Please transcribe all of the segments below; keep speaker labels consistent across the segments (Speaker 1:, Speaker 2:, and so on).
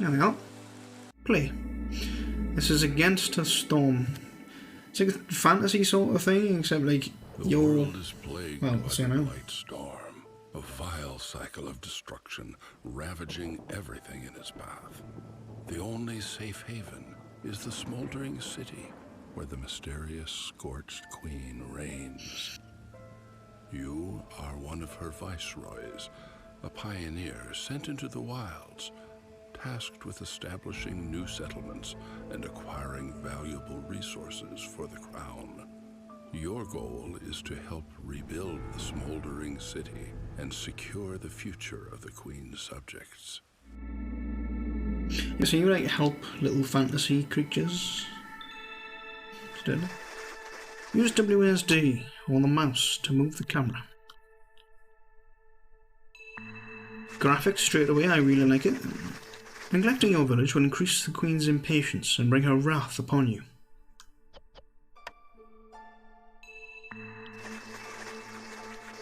Speaker 1: There we are. Play. This is Against the Storm. It's like a fantasy sort of thing, except like
Speaker 2: the world is plagued by
Speaker 1: a
Speaker 2: light storm, a vile cycle of destruction ravaging everything in its path. The only safe haven is the smoldering city where the mysterious scorched queen reigns. You are one of her viceroys, a pioneer sent into the wilds, tasked with establishing new settlements and acquiring valuable resources for the crown. Your goal is to help rebuild the smoldering city and secure the future of the Queen's subjects.
Speaker 1: Yeah, so you like help little fantasy creatures? Still. Use WSD or the mouse to move the camera. Graphics straight away, I really like it. Neglecting your village will increase the Queen's impatience and bring her wrath upon you.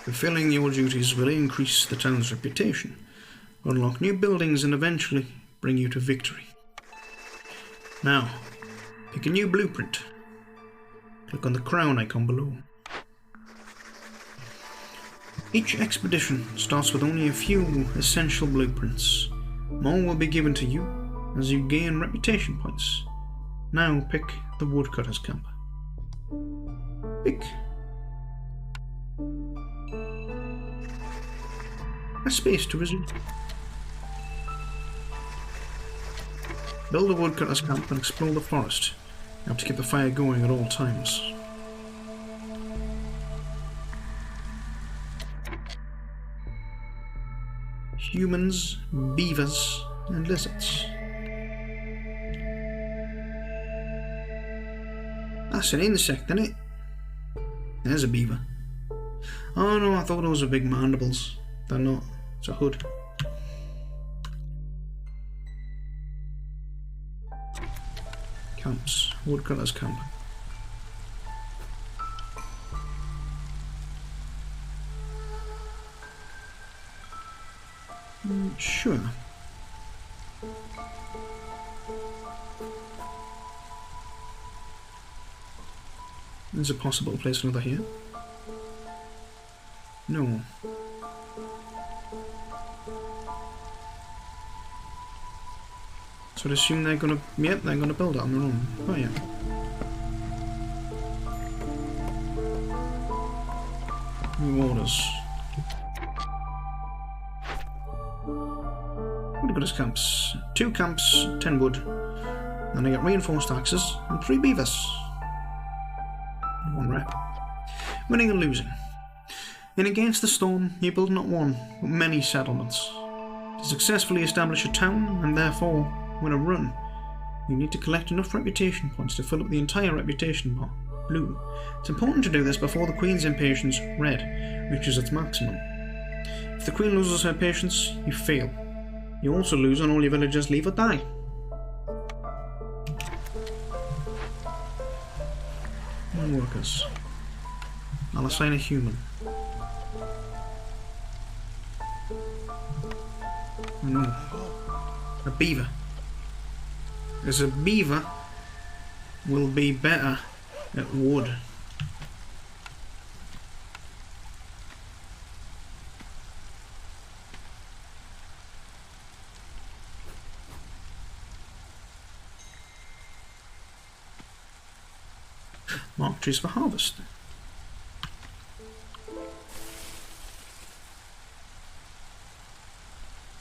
Speaker 1: Fulfilling your duties will increase the town's reputation, unlock new buildings and eventually bring you to victory. Now, pick a new blueprint. Click on the crown icon below. Each expedition starts with only a few essential blueprints. More will be given to you as you gain reputation points. Now pick the woodcutter's camp. Pick. A space to resume. Build a woodcutter's camp and explore the forest. You have to keep the fire going at all times. Humans, beavers, and lizards. That's an insect, isn't it? There's a beaver. Oh no, I thought those were big mandibles. They're not. It's a hood. Camps. Woodcutter's camp. Sure. There's a possible to place another here. No. So I'd assume they're gonna... Yep, they're gonna build it on their own. Oh yeah. New orders. Woodcutter's camps. 2 camps, 10 wood. Then I get reinforced axes and 3 beavers. 1 rep. Winning and losing. In Against the Storm, you build not one, but many settlements. To successfully establish a town, and therefore win a run, you need to collect enough reputation points to fill up the entire reputation bar, blue. It's important to do this before the Queen's impatience, red, reaches its maximum. If the Queen loses her patience, you fail. You also lose when all your villagers leave or die. Workers. I'll assign a human. Oh no. A beaver. Because a beaver will be better at wood. Mark trees for harvest.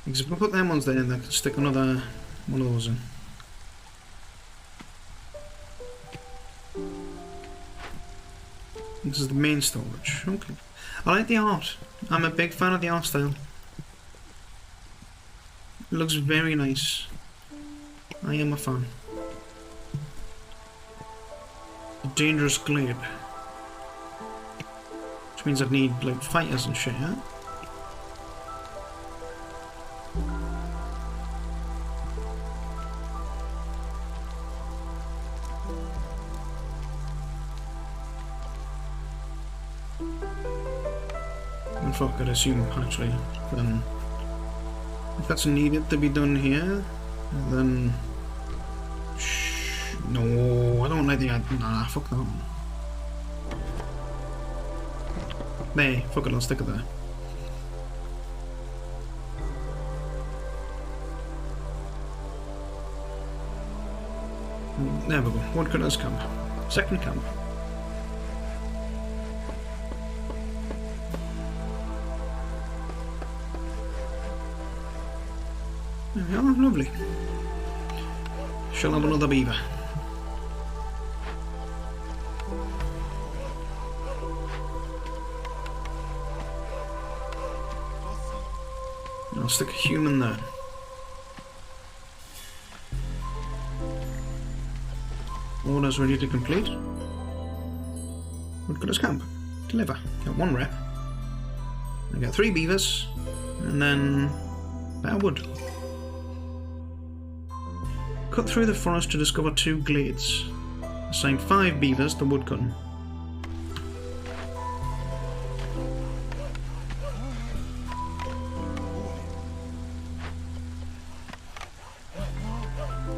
Speaker 1: Because if we put them ones there, then I can stick another one of those in. This is the main storage. Okay. I like the art. I'm a big fan of the art style. It looks very nice. I am a fan. Dangerous glade. Which means I'd need like fighters and shit, yeah? In fact, I'd assume actually then if that's needed to be done here, And then... No, I don't like the... Nah, fuck that one. There, fuck it, I'll stick it there. There we go, woodcutter's camp. Second camp. There we are, lovely. Shall have another beaver. I'll stick a human there. Orders ready to complete. Woodcutter's camp. Deliver. Get 1 rep. I get 3 beavers. And then... better wood. Cut through the forest to discover 2 glades. Assign 5 beavers to woodcutting.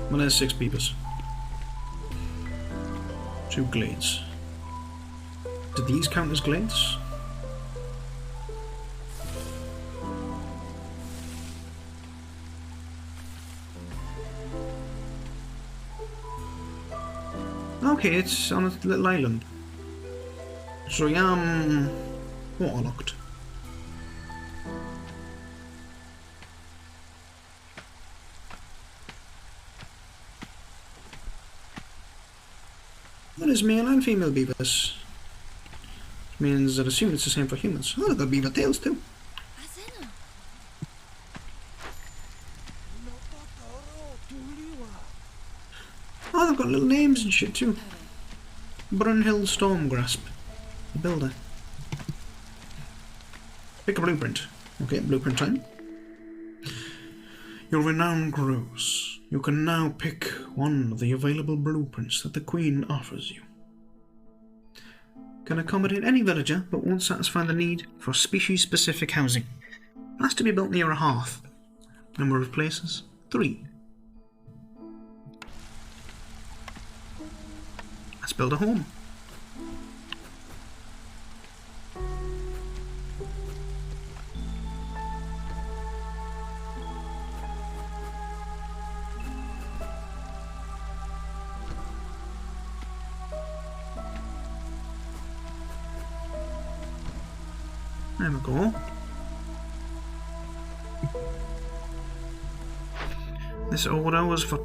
Speaker 1: Well, there's 6 beavers. 2 glades. Do these count as glades? Okay, it's on a little island. So I am waterlocked. That is male and female beavers. Which means that I assume it's the same for humans. Oh, they've got beaver tails too. Oh, they've got little names and shit too. Brunhill Stormgrasp, the builder. Pick a blueprint. Okay, blueprint time. Your renown grows. You can now pick one of the available blueprints that the Queen offers you. Can accommodate any villager, but won't satisfy the need for species-specific housing. Has to be built near a hearth. Number of places? 3. Let's build a home. There we go. This order was for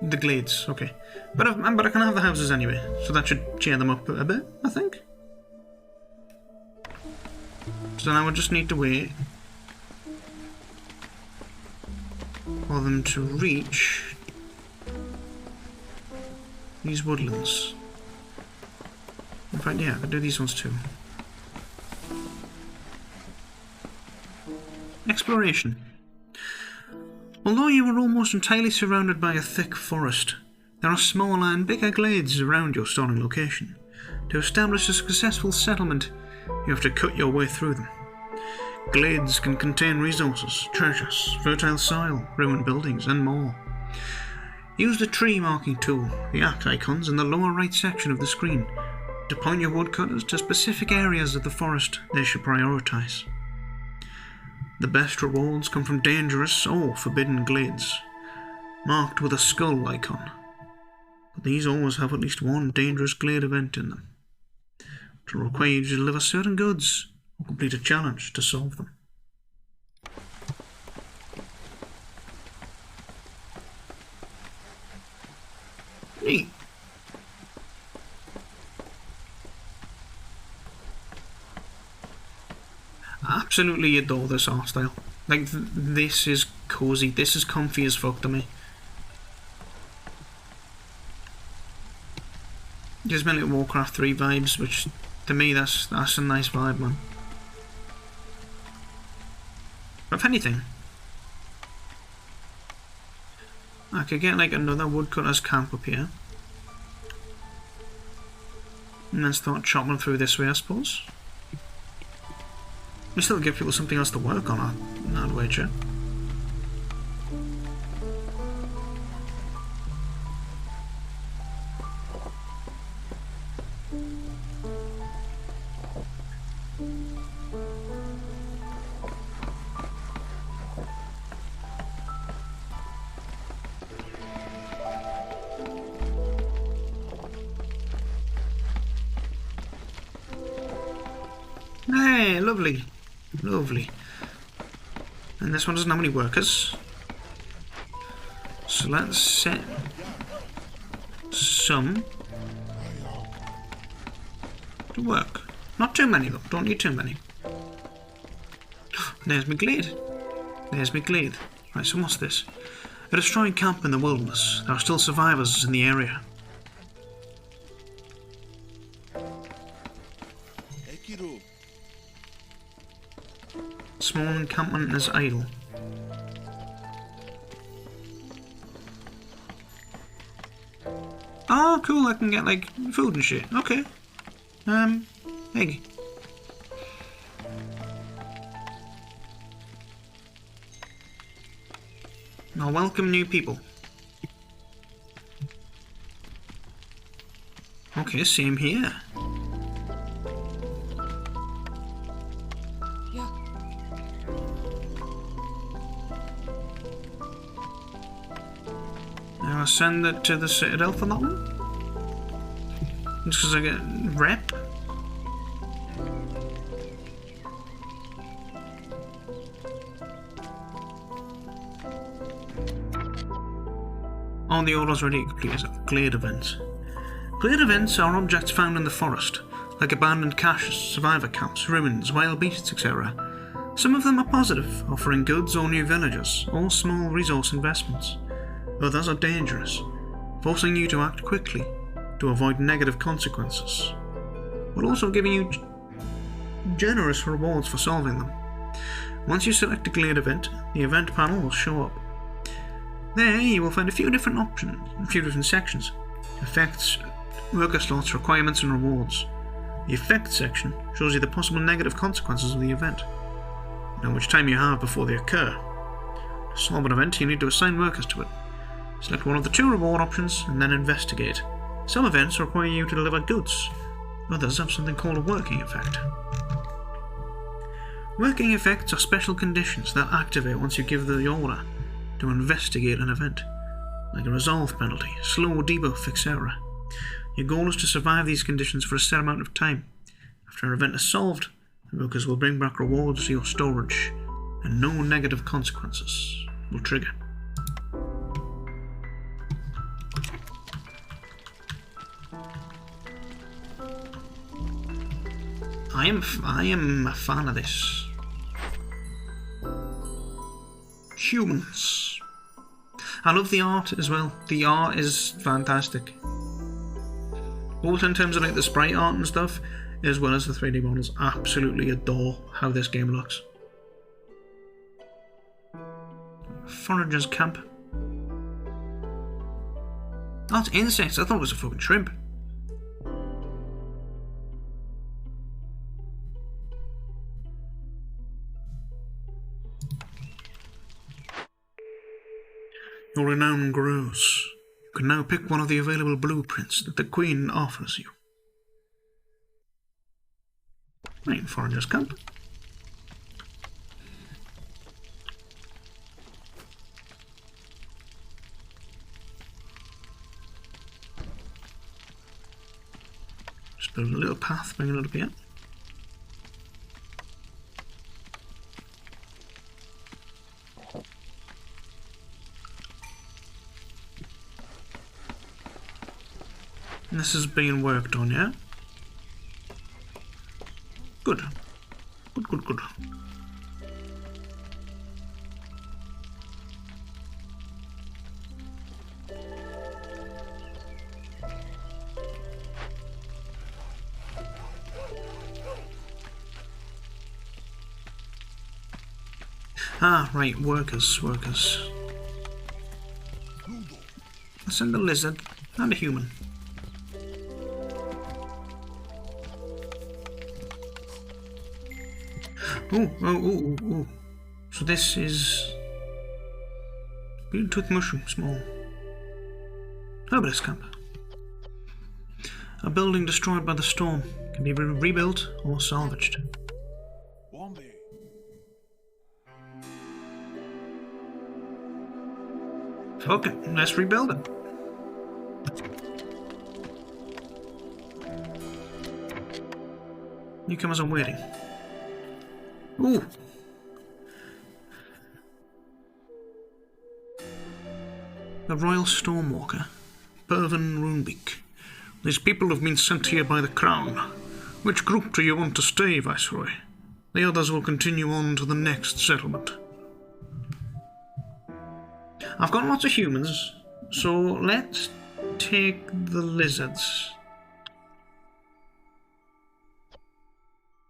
Speaker 1: the glades, okay. But I can have the houses anyway, so that should cheer them up a bit, I think. So now I just need to wait for them to reach these woodlands. In fact, yeah, I can do these ones too. Exploration. Although you are almost entirely surrounded by a thick forest, there are smaller and bigger glades around your starting location. To establish a successful settlement, you have to cut your way through them. Glades can contain resources, treasures, fertile soil, ruined buildings, and more. Use the tree marking tool, the act icons in the lower right section of the screen, to point your woodcutters to specific areas of the forest they should prioritise. The best rewards come from dangerous or forbidden glades, marked with a skull icon. But these always have at least one dangerous glade event in them, which will require you to deliver certain goods or complete a challenge to solve them. Neat. I absolutely adore this art style. Like, this is cozy, this is comfy as fuck to me. Gives me a little Warcraft 3 vibes, which to me that's a nice vibe, man. But if anything, I could get like another woodcutter's camp up here, and then start chopping through this way, I suppose. We still give people something else to work on, I'd wager. Hey, lovely. Lovely. And this one doesn't have any workers. So let's set some to work. Not too many though, don't need too many. There's my glade. There's my glade. Right, so what's this? A destroyed camp in the wilderness. There are still survivors in the area. Small encampment is idle. Oh, cool, I can get, like, food and shit. Okay. Egg. I'll welcome new people. Okay, same here. Now I'll send it to the Citadel for that one. Just because I get rep. All the orders ready to complete Glade events. Glade events are objects found in the forest, like abandoned caches, survivor camps, ruins, wild beasts, etc. Some of them are positive, offering goods or new villages, or small resource investments. Others are dangerous, forcing you to act quickly to avoid negative consequences, but also giving you generous rewards for solving them. Once you select a Glade event, the event panel will show up. There you will find a few different options, a few different sections. Effects, worker slots, requirements and rewards. The effects section shows you the possible negative consequences of the event, and how much time you have before they occur. To solve an event, you need to assign workers to it. Select one of the two reward options and then investigate. Some events require you to deliver goods. Others have something called a working effect. Working effects are special conditions that activate once you give the order to investigate an event, like a resolve penalty, slow debuff, etc. Your goal is to survive these conditions for a set amount of time. After an event is solved, the workers will bring back rewards to your storage, and no negative consequences will trigger. I am a fan of this. Humans. I love the art as well. The art is fantastic. Both in terms of like the sprite art and stuff, as well as the 3D models. Absolutely adore how this game looks. Forager's camp. That's insects. I thought it was a fucking shrimp. Your renown grows. You can now pick one of the available blueprints that the Queen offers you. Rainforester's camp. Just build a little path, bring it up here. And this is being worked on, yeah? Good. Good, good, good. Ah, right, workers. Let's send a lizard and a human. Oh. So this is Beetle-tooth mushroom, small. Herbalist camp. A building destroyed by the storm can be rebuilt or salvaged. Okay, let's rebuild it. Newcomers are waiting. Ooh. The Royal Stormwalker. Pervin Runebeak. These people have been sent here by the Crown. Which group do you want to stay, Viceroy? The others will continue on to the next settlement. I've got lots of humans, so let's take the lizards.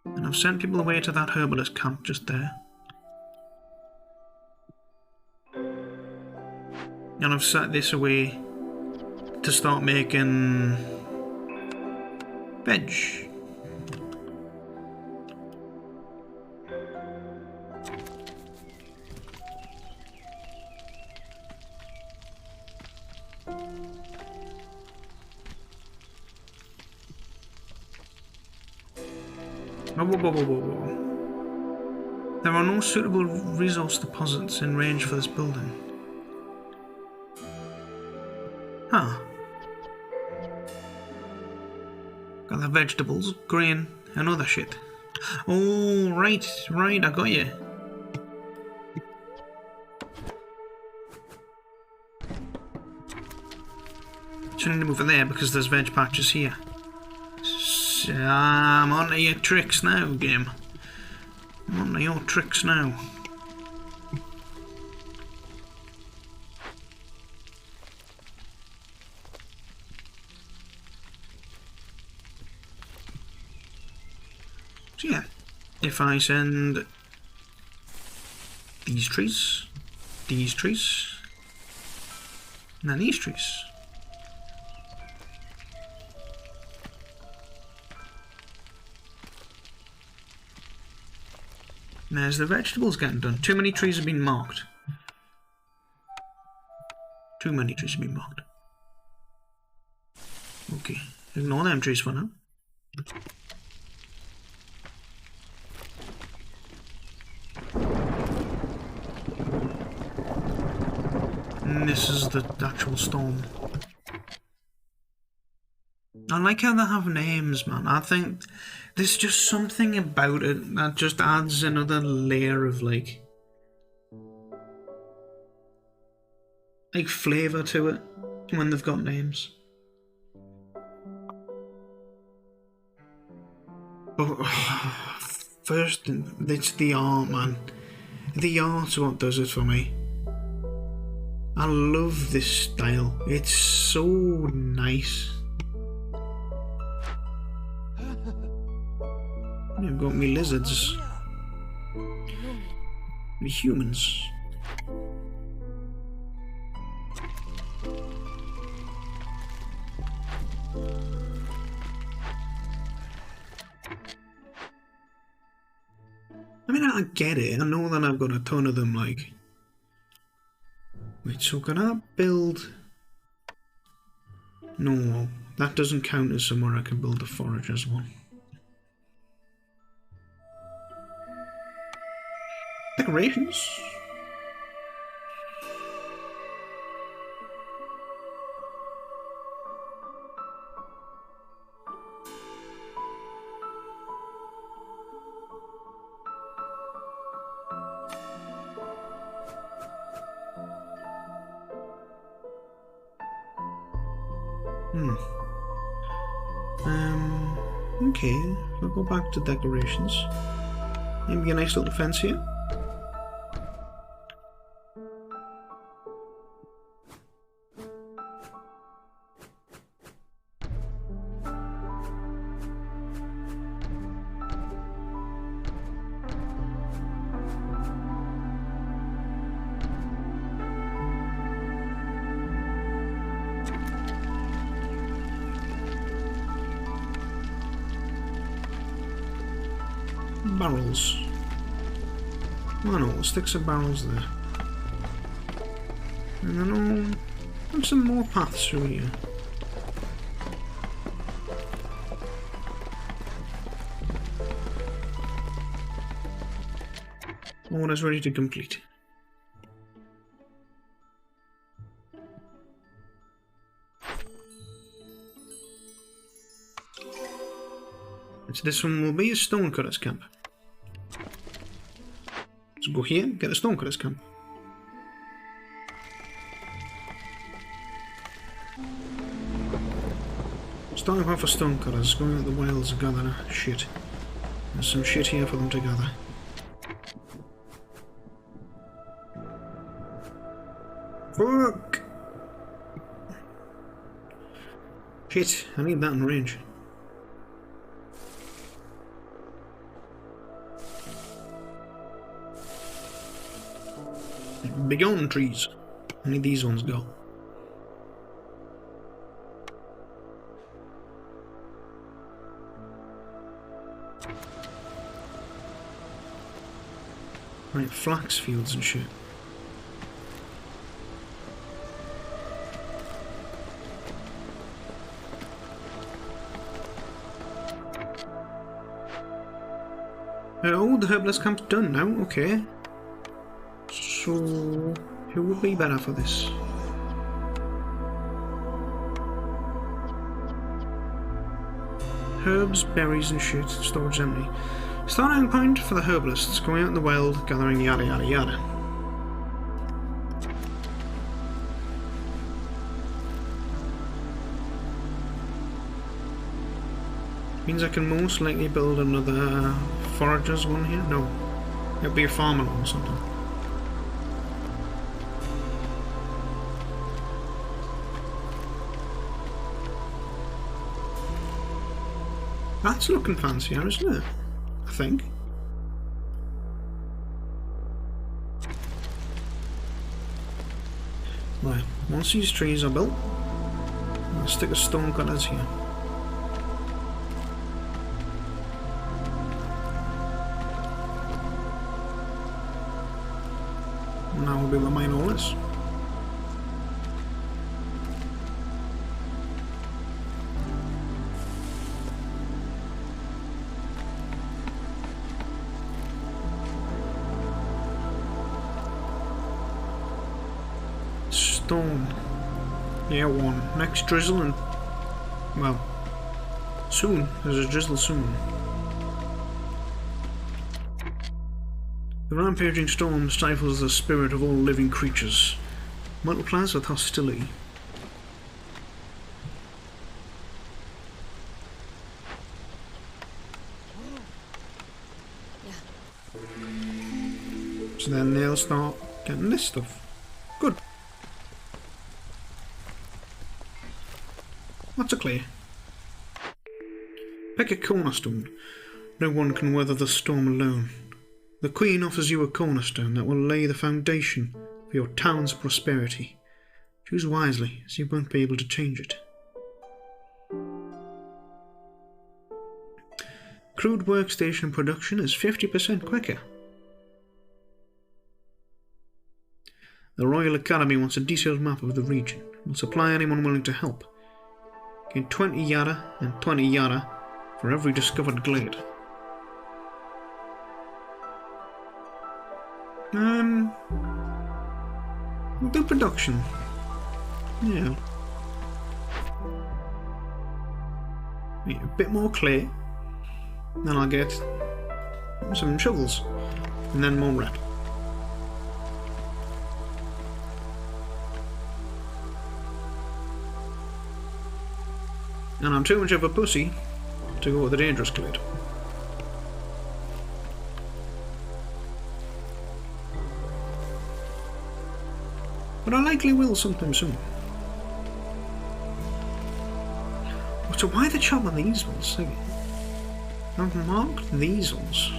Speaker 1: And I've sent people away to that herbalist camp just there. And I've set this away to start making veg. Whoa. There are no suitable resource deposits in range for this building. Huh. Got the vegetables, grain, and other shit. Oh, right, I got you. Shouldn't move it there because there's veg patches here. So, I'm on to your tricks now, game. I'm on to your tricks now. So yeah, if I send these trees, and then these trees. There's the vegetables getting done. Too many trees have been marked. Too many trees have been marked. Okay, ignore them trees for now. And this is the actual storm. I like how they have names, man. I think there's just something about it that just adds another layer of like flavour to it when they've got names. But first, it's the art, man. The art's what does it for me. I love this style. It's so nice. I've got me lizards. Me humans. I mean, I get it. I know that I've got a ton of them, like... Wait, so can I build... No, that doesn't count as somewhere I can build a forager's one. Decorations. Okay, we'll go back to decorations. Maybe a nice little fence here. Barrels. Why not? We'll stick some barrels there. And then I'll have some more paths through here. Order's ready to complete. So this one will be a stonecutter's camp. So go here, get a stonecutter's camp. Starting off for stonecutters, going out the wilds to gather shit. There's some shit here for them to gather. Fuck! Shit, I need that in range. Big on trees. I need these ones go. Right, flax fields and shit. Oh, the herbalist camp's done now, okay. So, who would be better for this? Herbs, berries and shit, storage empty. Starting point for the herbalists, going out in the wild, gathering yada yada yada. Means I can most likely build another foragers one here? No. It'll be a farmer one or something. That's looking fancier, isn't it? I think. Right, once these trees are built, I'll stick a stone cutters here. Now we'll be able to mine all this. Stone. Yeah, one. Next drizzle and... well... soon. There's a drizzle soon. The rampaging storm stifles the spirit of all living creatures. Multiplies with hostility. So then they'll start getting this stuff. Good. What's a clay? Pick a cornerstone. No one can weather the storm alone. The Queen offers you a cornerstone that will lay the foundation for your town's prosperity. Choose wisely, as you won't be able to change it. Crude workstation production is 50% quicker. The Royal Academy wants a detailed map of the region. Will supply anyone willing to help. Gain 20 yada and 20 yada for every discovered glade. We'll do production. Yeah. Need a bit more clay. Then I'll get some shovels. And then more red. And I'm too much of a pussy to go with the dangerous glade. But I likely will sometime soon. So why the chop on these ones? I've marked these ones.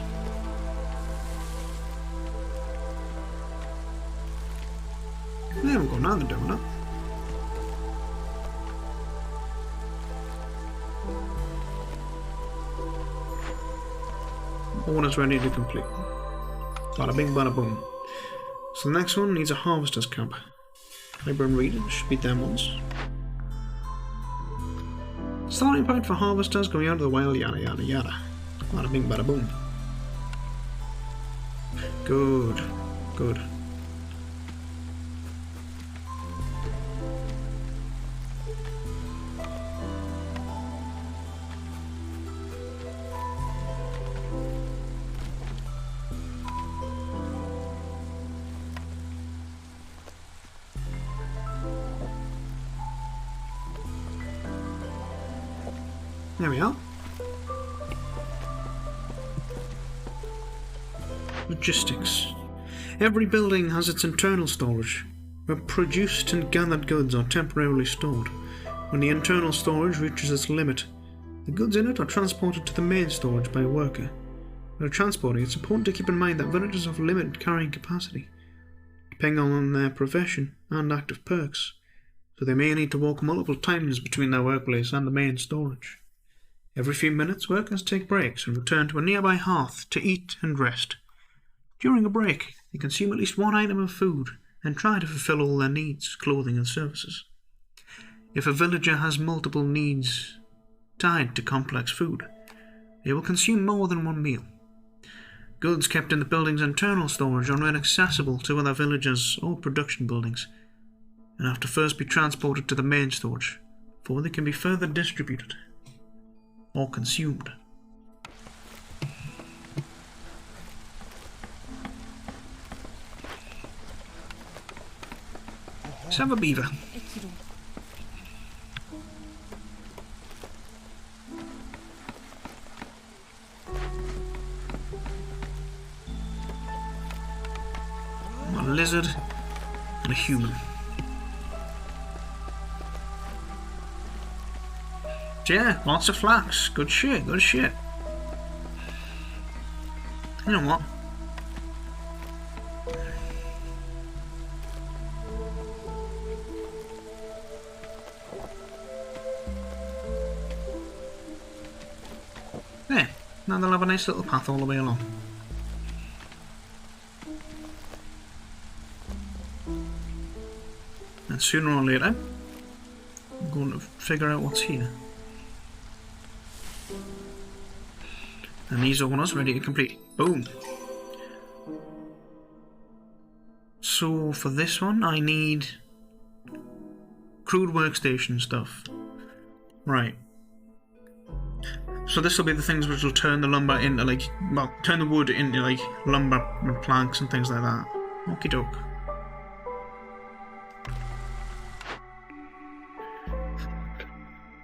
Speaker 1: There we go, now they're doing it. One is ready to complete. Bada bing, bada boom. So the next one needs a harvester's camp. Labor and reading should be them ones. Starting point for harvesters going out of the wild, yada yada yada. Bada bing, bada boom. Good, good. There we are. Logistics. Every building has its internal storage, where produced and gathered goods are temporarily stored. When the internal storage reaches its limit, the goods in it are transported to the main storage by a worker. While transporting, it's important to keep in mind that villagers have limited carrying capacity, depending on their profession and active perks, so they may need to walk multiple times between their workplace and the main storage. Every few minutes, workers take breaks and return to a nearby hearth to eat and rest. During a break, they consume at least one item of food and try to fulfill all their needs, clothing and services. If a villager has multiple needs tied to complex food, they will consume more than one meal. Goods kept in the building's internal storage are inaccessible to other villagers or production buildings, and have to first be transported to the main storage before they can be further distributed or consumed. Let's have a beaver. A lizard and a human. Yeah, lots of flax. Good shit, good shit. You know what? There. Now they'll have a nice little path all the way along. And sooner or later, I'm going to figure out what's here. And these owners ready to complete. Boom. So for this one, I need crude workstation stuff. Right. So this will be the things which will turn the lumber into like, well, turn the wood into like lumber and planks and things like that. Okie doke.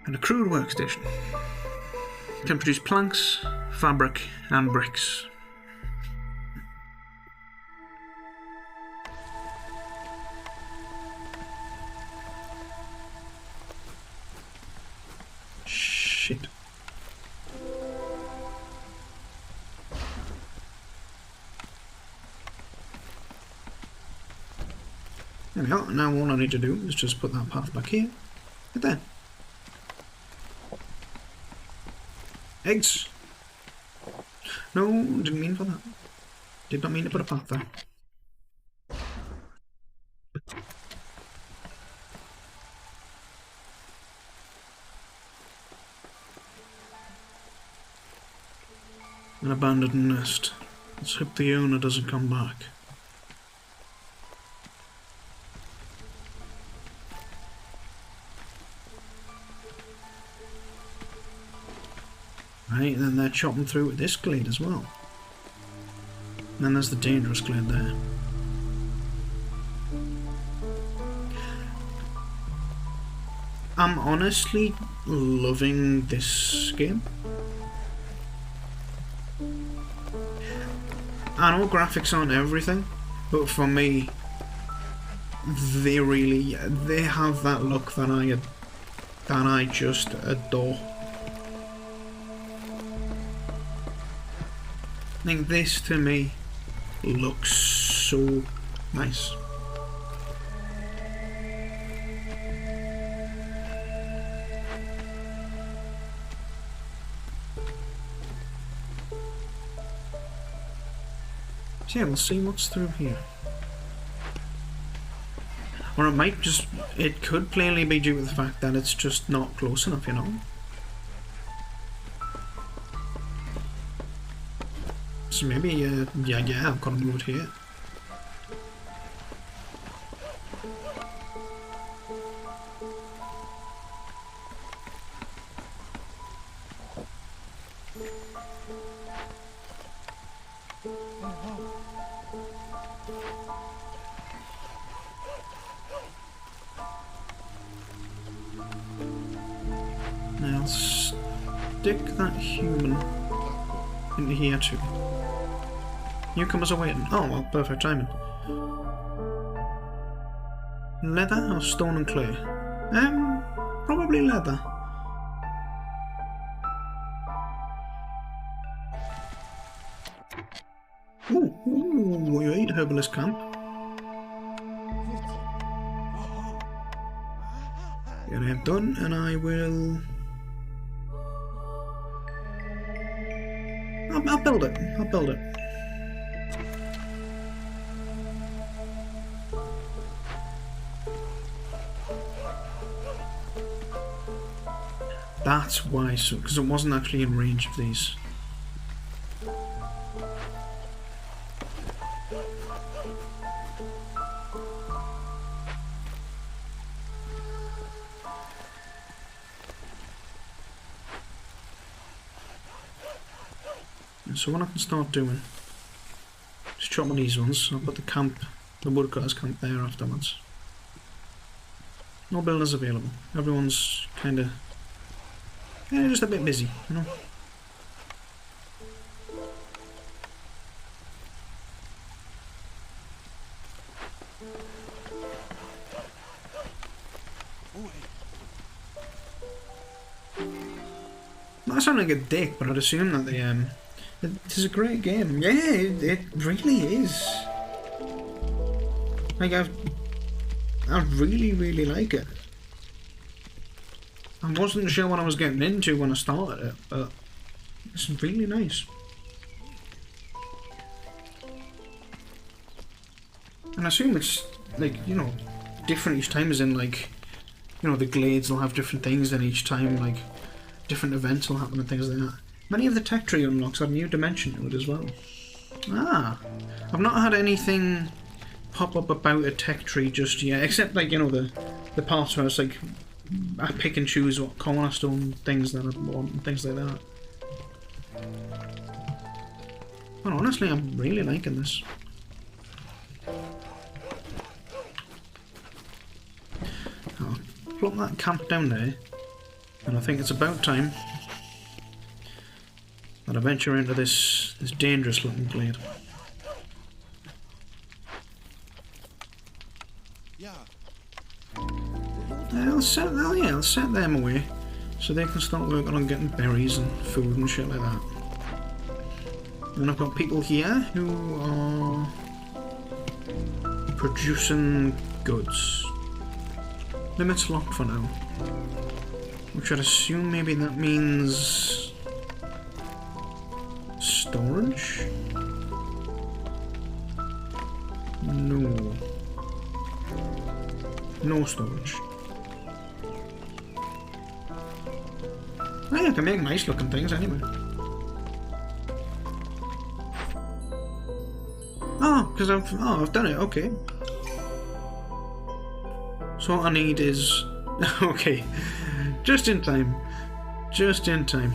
Speaker 1: And a crude workstation can produce planks, fabric, and bricks. Shit. There we are. Now all I need to do is just put that path back here. Right there. Eggs! No, didn't mean for that. Did not mean to put a path there. An abandoned nest. Let's hope the owner doesn't come back. Right, and then they're chopping through with this glade as well. And then there's the dangerous glade there. I'm honestly loving this game. I know graphics aren't everything, but for me, they have that look that I just adore. I think this to me looks so nice. So yeah, we'll see what's through here. Or it might just, it could plainly be due to the fact that it's just not close enough, you know? So maybe, yeah, I've got to move it here. stick that human into here too. Newcomers are waiting. Oh, well, perfect timing. Leather or stone and clay? Probably leather. Ooh, you ate herbalist camp. And I have done, and I will... I'll build it. I'll build it. That's why, so because it wasn't actually in range of these. So what I can start doing, just chop on these ones. I'll put the camp, the woodcutters camp there afterwards. No builders available. Everyone's kind of, just a bit busy, you know. I sound like a dick, but I'd assume that they it is a great game. Yeah, it really is. Like I really like it. I wasn't sure what I was getting into when I started it, but it's really nice. And I assume it's like, you know, different each time, as in like, you know, the glades will have different things, and each time like different events will happen and things like that. Many of the tech tree unlocks add a new dimension to it as well. Ah, I've not had anything pop up about a tech tree just yet, except like, you know, the parts where it's like I pick and choose what cornerstone things that I want and things like that. But honestly, I'm really liking this. I'll plop that camp down there, and I think it's about time that I venture into this dangerous looking glade. I'll set them away so they can start working on getting berries and food and shit like that. And I've got people here who are producing goods. Limit's locked for now, which I'd assume maybe that means storage? No. No storage. I can make nice looking things anyway. Oh, because I've done it, okay. So what I need is... okay. Just in time. Just in time.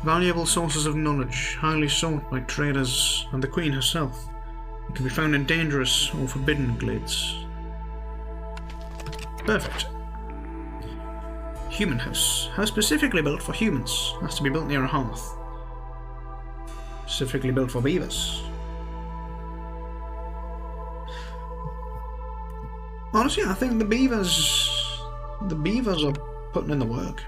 Speaker 1: Valuable sources of knowledge, highly sought by traders and the Queen herself. It can be found in dangerous or forbidden glades. Perfect. Human house. House specifically built for humans. Has to be built near a hearth. Specifically built for beavers. Honestly, I think the beavers are putting in the work.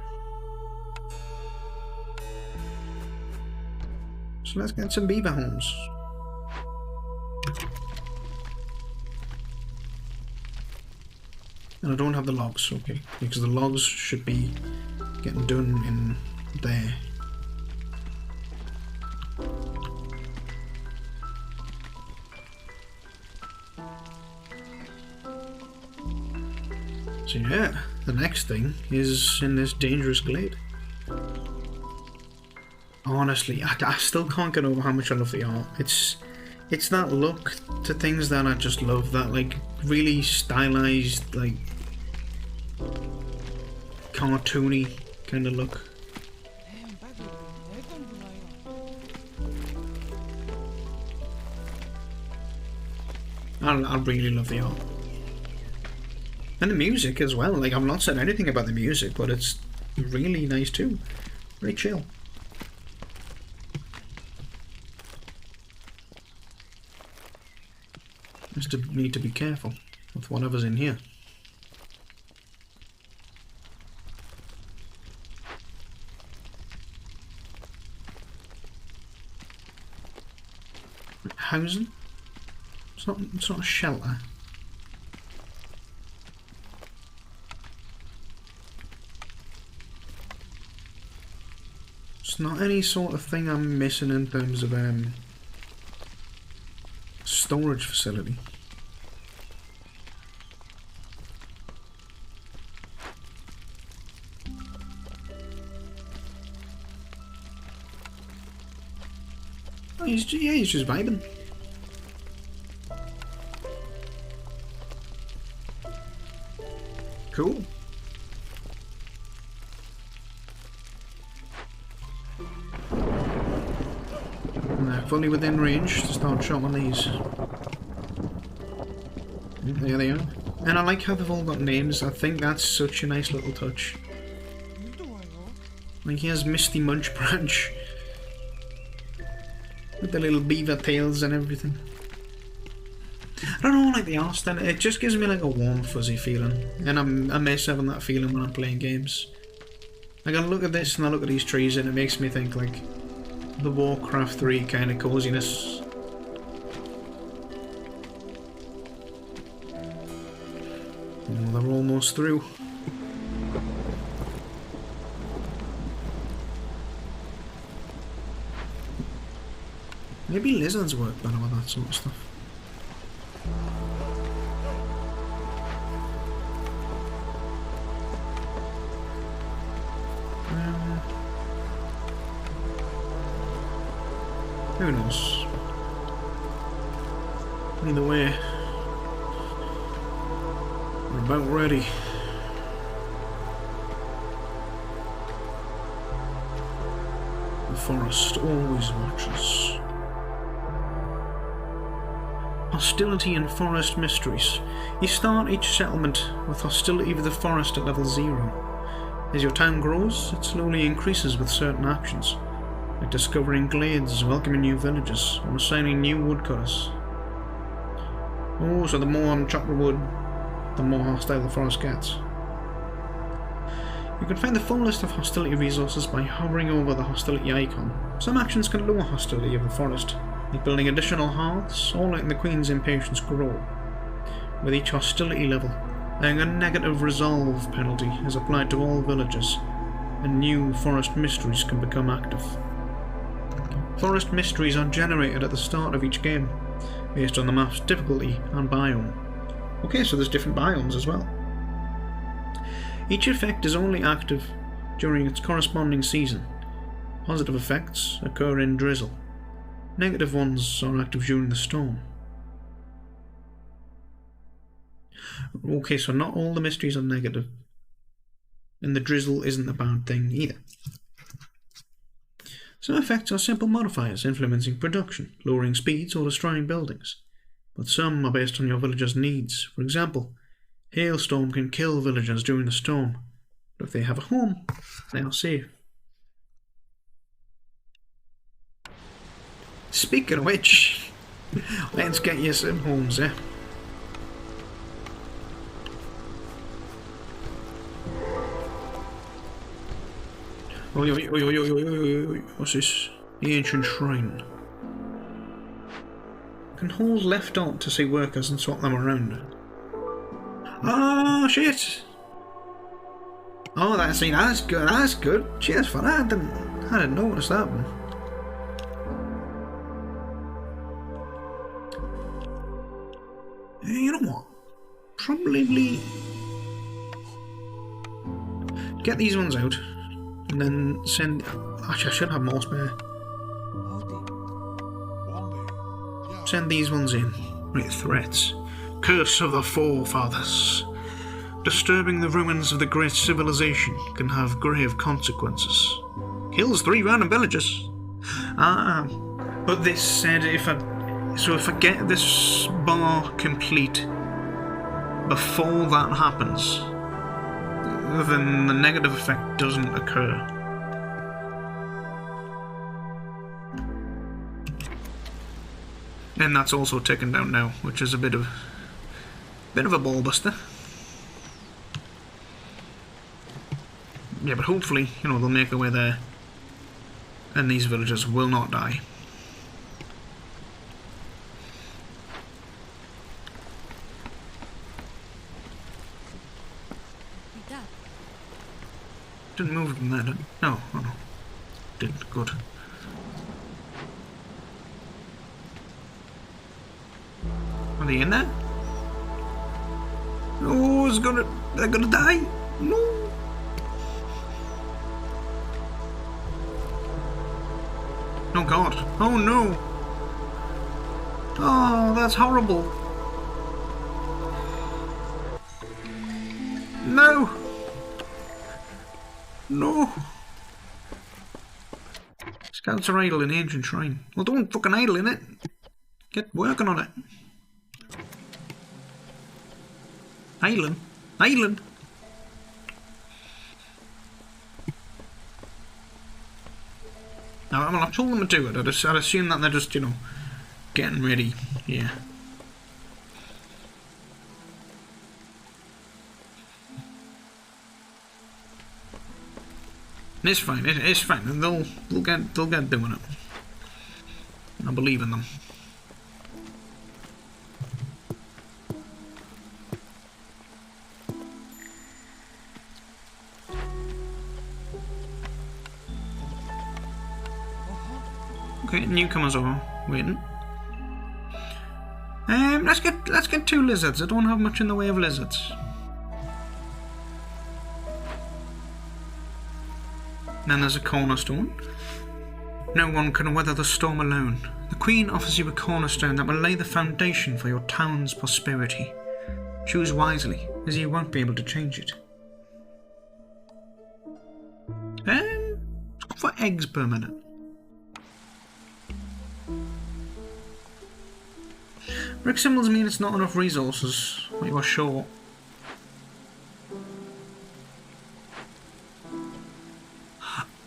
Speaker 1: So let's get some beaver homes. And I don't have the logs, okay, because the logs should be getting done in there. So yeah, the next thing is in this dangerous glade. Honestly, I still can't get over how much I love the art. It's that look to things that I just love, that like really stylized, like cartoony kind of look. I really love the art. And the music as well. Like, I've not said anything about the music, but it's really nice too. Very chill. Just need to be careful with whatever's in here. Housing? It's not a shelter. It's not any sort of thing I'm missing in terms of storage facility. Oh, he's just vibing. Cool. Fully within range to start shotting these. There they are. And I like how they've all got names. I think that's such a nice little touch. Like here's Misty Munch Branch. With the little beaver tails and everything. I don't know, like the art style, it just gives me like a warm fuzzy feeling. And I miss having that feeling when I'm playing games. Like I look at this and I look at these trees and it makes me think like the Warcraft 3 kind of coziness. Oh, they're almost through. Maybe lizards work better with that sort of stuff. Who knows? Either way, we're about ready. The forest always watches. Hostility and forest mysteries. You start each settlement with hostility with the forest at level 0. As your town grows, it slowly increases with certain actions, like discovering glades, welcoming new villagers, or assigning new woodcutters. Oh, so the more I'm chopping wood, the more hostile the forest gets. You can find the full list of hostility resources by hovering over the hostility icon. Some actions can lower hostility of the forest, like building additional hearths or letting the Queen's impatience grow. With each hostility level, a negative resolve penalty is applied to all villagers, and new forest mysteries can become active. Forest mysteries are generated at the start of each game, based on the map's difficulty and biome. Okay, so there's different biomes as well. Each effect is only active during its corresponding season. Positive effects occur in drizzle. Negative ones are active during the storm. Okay, so not all the mysteries are negative. And the drizzle isn't a bad thing either. Some effects are simple modifiers influencing production, lowering speeds or destroying buildings. But some are based on your villager's needs. For example, hailstorm can kill villagers during the storm. But if they have a home, they are safe. Speaking of which, let's get you some homes, eh? What's this? The ancient shrine. You can hold left alt to see workers and swap them around. Oh shit! Oh, that's good. That's good. Cheers for that. I didn't notice that one. You know what? Probably get these ones out. And then send... Actually, I should have more spare. Send these ones in. Right, threats. Curse of the Forefathers. Disturbing the ruins of the great civilization can have grave consequences. Kills 3 random villagers. But this said if I get this bar complete before that happens, then the negative effect doesn't occur. And that's also taken down now, which is a bit of a ball buster. Yeah, but hopefully, you know, they'll make their way there, and these villagers will not die. Didn't move from there, did it? No, oh no. Didn't. Good. Are they in there? Oh, they're gonna die! No! Oh god. Oh no! Oh, that's horrible. No! No! Scouts are idle in ancient shrine. Well, don't fucking idle in it. Get working on it. Island? Island? Now, I've told them to do it. I'd assume that they're just, you know, getting ready. Yeah. It's fine. It's fine. They'll get doing it. I believe in them. Okay, newcomers are waiting. Let's get 2 lizards. I don't have much in the way of lizards. Then there's a cornerstone. No one can weather the storm alone. The Queen offers you a cornerstone that will lay the foundation for your town's prosperity. Choose wisely, as you won't be able to change it. Let's go for eggs per minute. Brick symbols mean it's not enough resources, but you are short.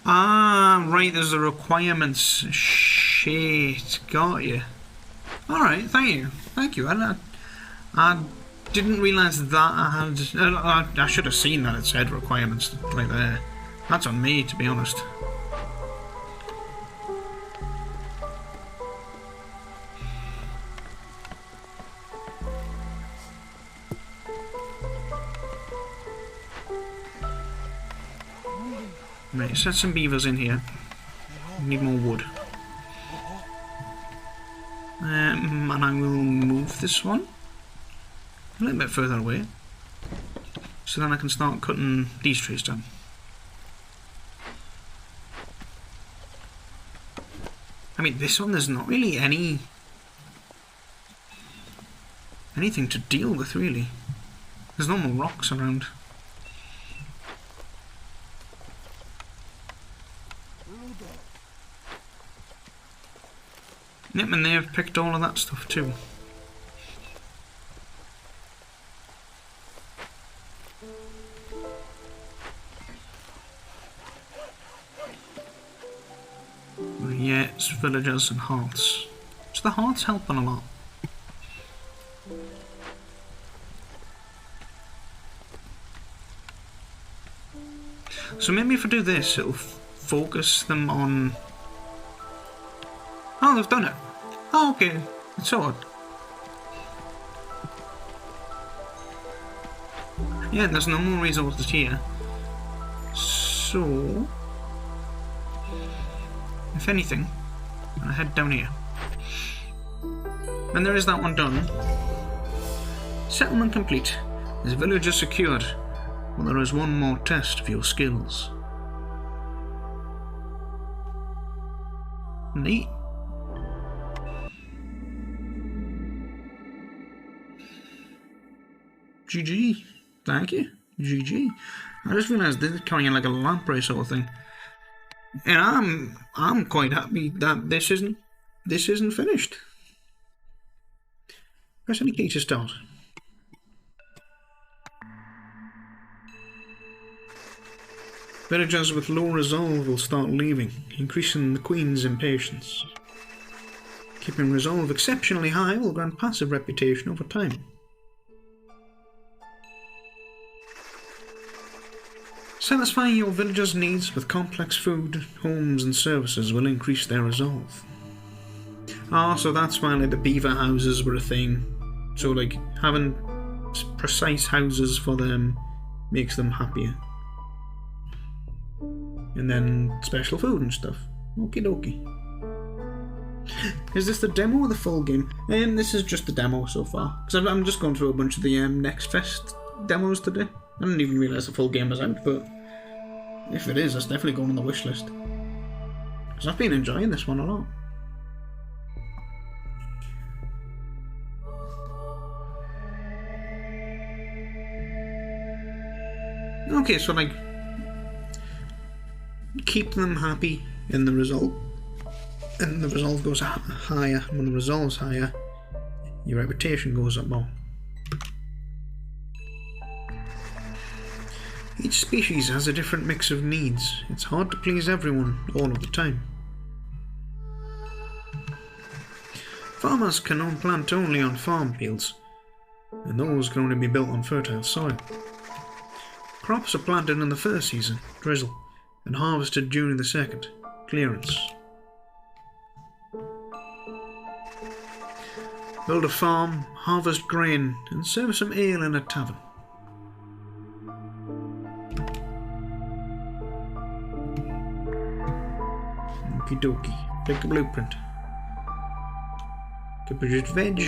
Speaker 1: Ah, right, there's the requirements. Shit, got you. Alright, thank you. Thank you. I didn't realise that I had... I should have seen that it said requirements right there. That's on me, to be honest. Right, set some beavers in here. Need more wood. And I will move this one a little bit further away, so then I can start cutting these trees down. I mean, this one, there's not really anything to deal with, really. There's no more rocks around. Yep, and they've picked all of that stuff too. Yeah, it's villagers and hearths. So the hearths helping a lot. So maybe if I do this, it'll focus them on... Oh, they've done it. Oh, okay. It's odd. Yeah, there's no more resources here. So... if anything, I head down here. When there is that one done. Settlement complete. This village is secured. Well, there is one more test of your skills. Neat. GG. Thank you. GG. I just realised this is carrying like a lamprey sort of thing. And I'm quite happy that this isn't finished. Press any key to start. Villagers with low resolve will start leaving, increasing the Queen's impatience. Keeping resolve exceptionally high will grant passive reputation over time. Satisfying your villagers' needs with complex food, homes and services will increase their resolve. So that's why like the beaver houses were a thing. So like having precise houses for them makes them happier. And then special food and stuff. Okie dokie. Is this the demo or the full game? This is just the demo so far. Because I'm just going through a bunch of the Next Fest demos today. I didn't even realise the full game was out, but if it is, that's definitely going on the wish list. Because I've been enjoying this one a lot. Okay, so like, keep them happy in the result, and the resolve goes higher. And when the resolve's higher, your reputation goes up more. Each species has a different mix of needs. It's hard to please everyone all of the time. Farmers can plant only on farm fields, and those can only be built on fertile soil. Crops are planted in the first season, drizzle, and harvested during the second, clearance. Build a farm, harvest grain, and serve some ale in a tavern. Okie dokie, take a blueprint. Can produce veg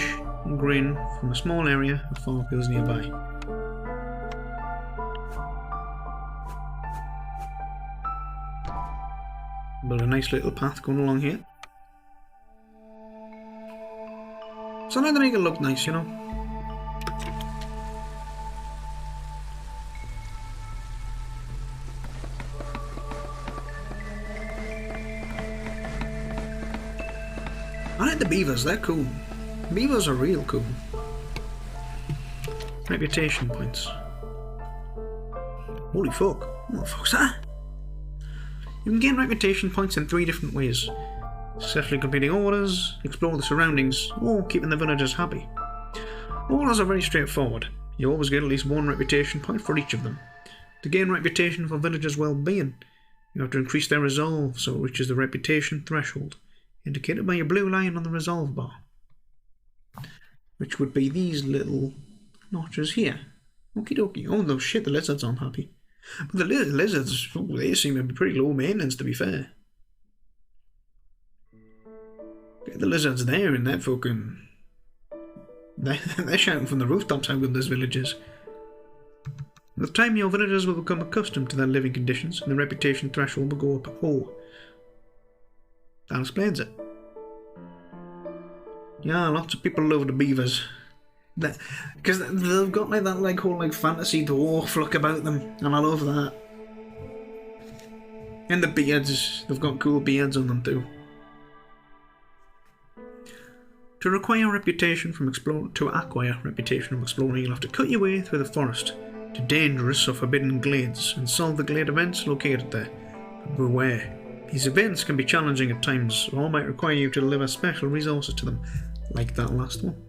Speaker 1: and grain from a small area of farm fields nearby. Build a nice little path going along here. So I like to make it look nice, you know. I like the beavers, they're cool. Beavers are real cool. Reputation points. Holy fuck. What the fuck's that? You can gain reputation points in 3 different ways. Successfully completing orders, explore the surroundings, or keeping the villagers happy. Orders are very straightforward. You always get at least 1 reputation point for each of them. To gain reputation for villagers' well-being, you have to increase their resolve so it reaches the reputation threshold, indicated by your blue line on the resolve bar, which would be these little notches here. Okie dokie. Oh no shit, the lizards aren't happy. But the lizards, they seem to be pretty low maintenance, to be fair. Get the lizards there and they're fucking... They're shouting from the rooftops how good this village is. With time, your villagers will become accustomed to their living conditions and the reputation threshold will go up. Oh. That explains it. Yeah, lots of people love the beavers. Because they've got like that whole fantasy dwarf look about them, and I love that. And the beards, they've got cool beards on them too. To acquire reputation from exploring, you'll have to cut your way through the forest to dangerous or forbidden glades and solve the glade events located there. But beware, these events can be challenging at times, or might require you to deliver special resources to them, like that last one.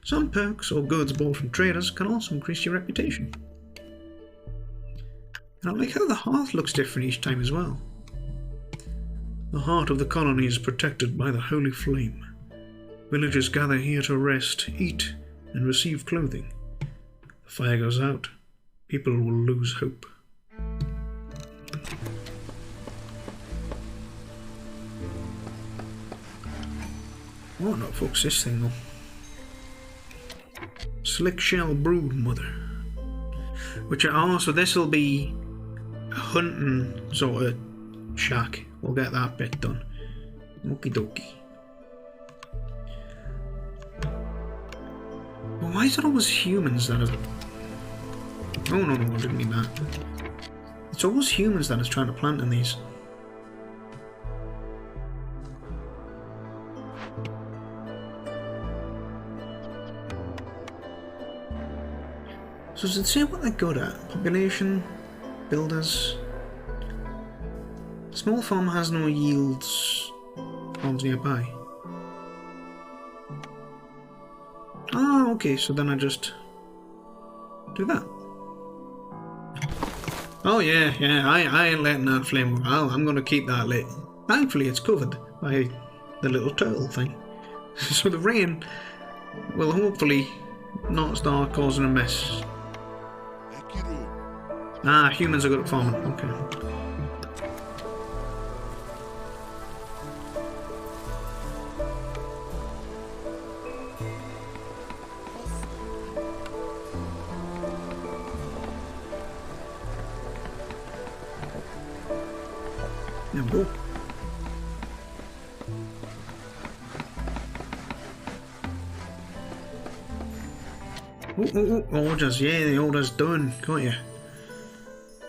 Speaker 1: Some perks or goods bought from traders can also increase your reputation. And I like how the hearth looks different each time as well. The heart of the colony is protected by the holy flame. Villagers gather here to rest, eat, and receive clothing. The fire goes out, people will lose hope. What the fuck's this thing though? Slick Shell Brood Mother. So this'll be a hunting sort of shack. We'll get that bit done. Okie dokie. But why is it always humans that are... Oh no, I didn't mean that. It's always humans that is trying to plant in these. So does it say what they're good at? Population, builders, Small farm has no yields. Farms nearby. Ah, okay, so then I just do that. Oh yeah, I ain't letting that flame go out. I'm gonna keep that lit. Thankfully it's covered by the little turtle thing. So the rain will hopefully not start causing a mess. Ah, humans are good at farming, okay. There we go. Oh, orders, yeah, the order's done, got you.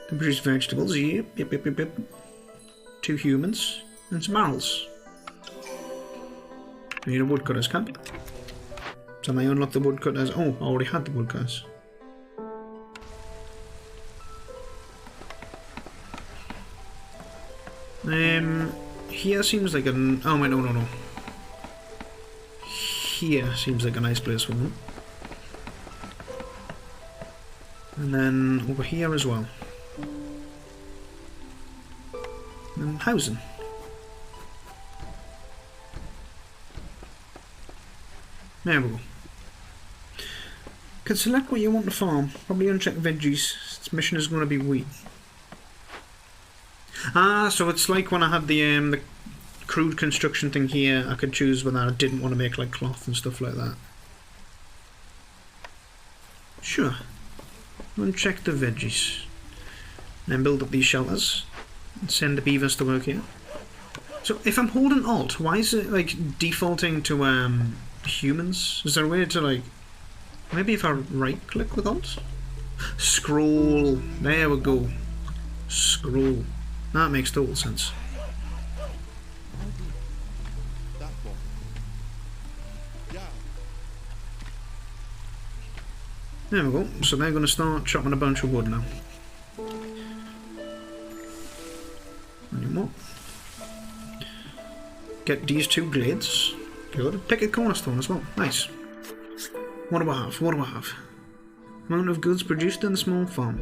Speaker 1: Can produce vegetables, yep. 2 humans, and some barrels. We need a woodcutter's camp. So I unlock the woodcutters. Oh, I already had the woodcutters. Here seems like an... Oh wait, no. Here seems like a nice place for them. And then over here as well. And housing. There we go. Can select what you want to farm. Probably uncheck veggies. Its mission is going to be wheat. Ah, so it's like when I had the crude construction thing here. I could choose whether I didn't want to make like cloth and stuff like that. Sure. Uncheck the veggies. Then build up these shelters. And send the beavers to work here. So if I'm holding Alt, why is it like defaulting to humans? Is there a way to like... Maybe if I right click with Alt? Scroll. There we go. Scroll. That makes total sense. There we go. So they're going to start chopping a bunch of wood now. Any more? Get these 2 glades. Good. Take a cornerstone as well. Nice. What do I have? What do I have? Amount of goods produced in the small farm.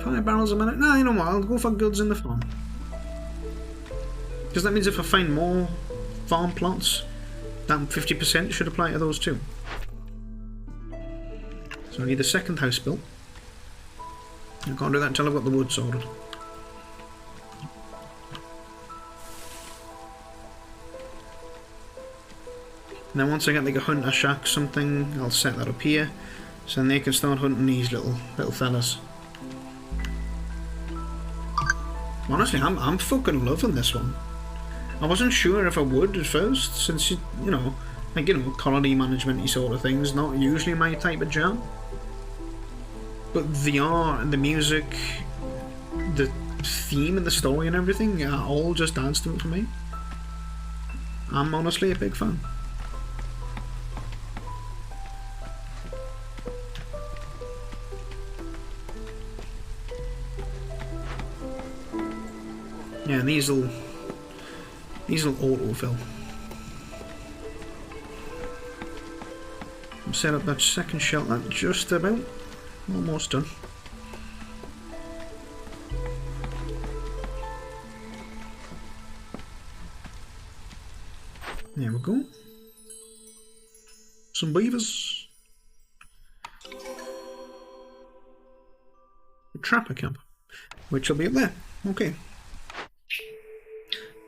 Speaker 1: 5 barrels a minute? Nah, you know what? I'll go for goods in the farm. Because that means if I find more farm plots, that 50% should apply to those too. So I need the second house built. I can't do that until I've got the wood sorted. And then once I get like a hunter shack something, I'll set that up here. So then they can start hunting these little fellas. Honestly, I'm fucking loving this one. I wasn't sure if I would at first, since, you know, like, you know, colony management-y sort of things, not usually my type of jam. But the art and the music, the theme and the story and everything, all just adds to it for me. I'm honestly a big fan. Yeah, and these'll autofill. Set up that second shelter, just about. Almost done. There we go. Some beavers. A trapper camp, which will be up there. Okay.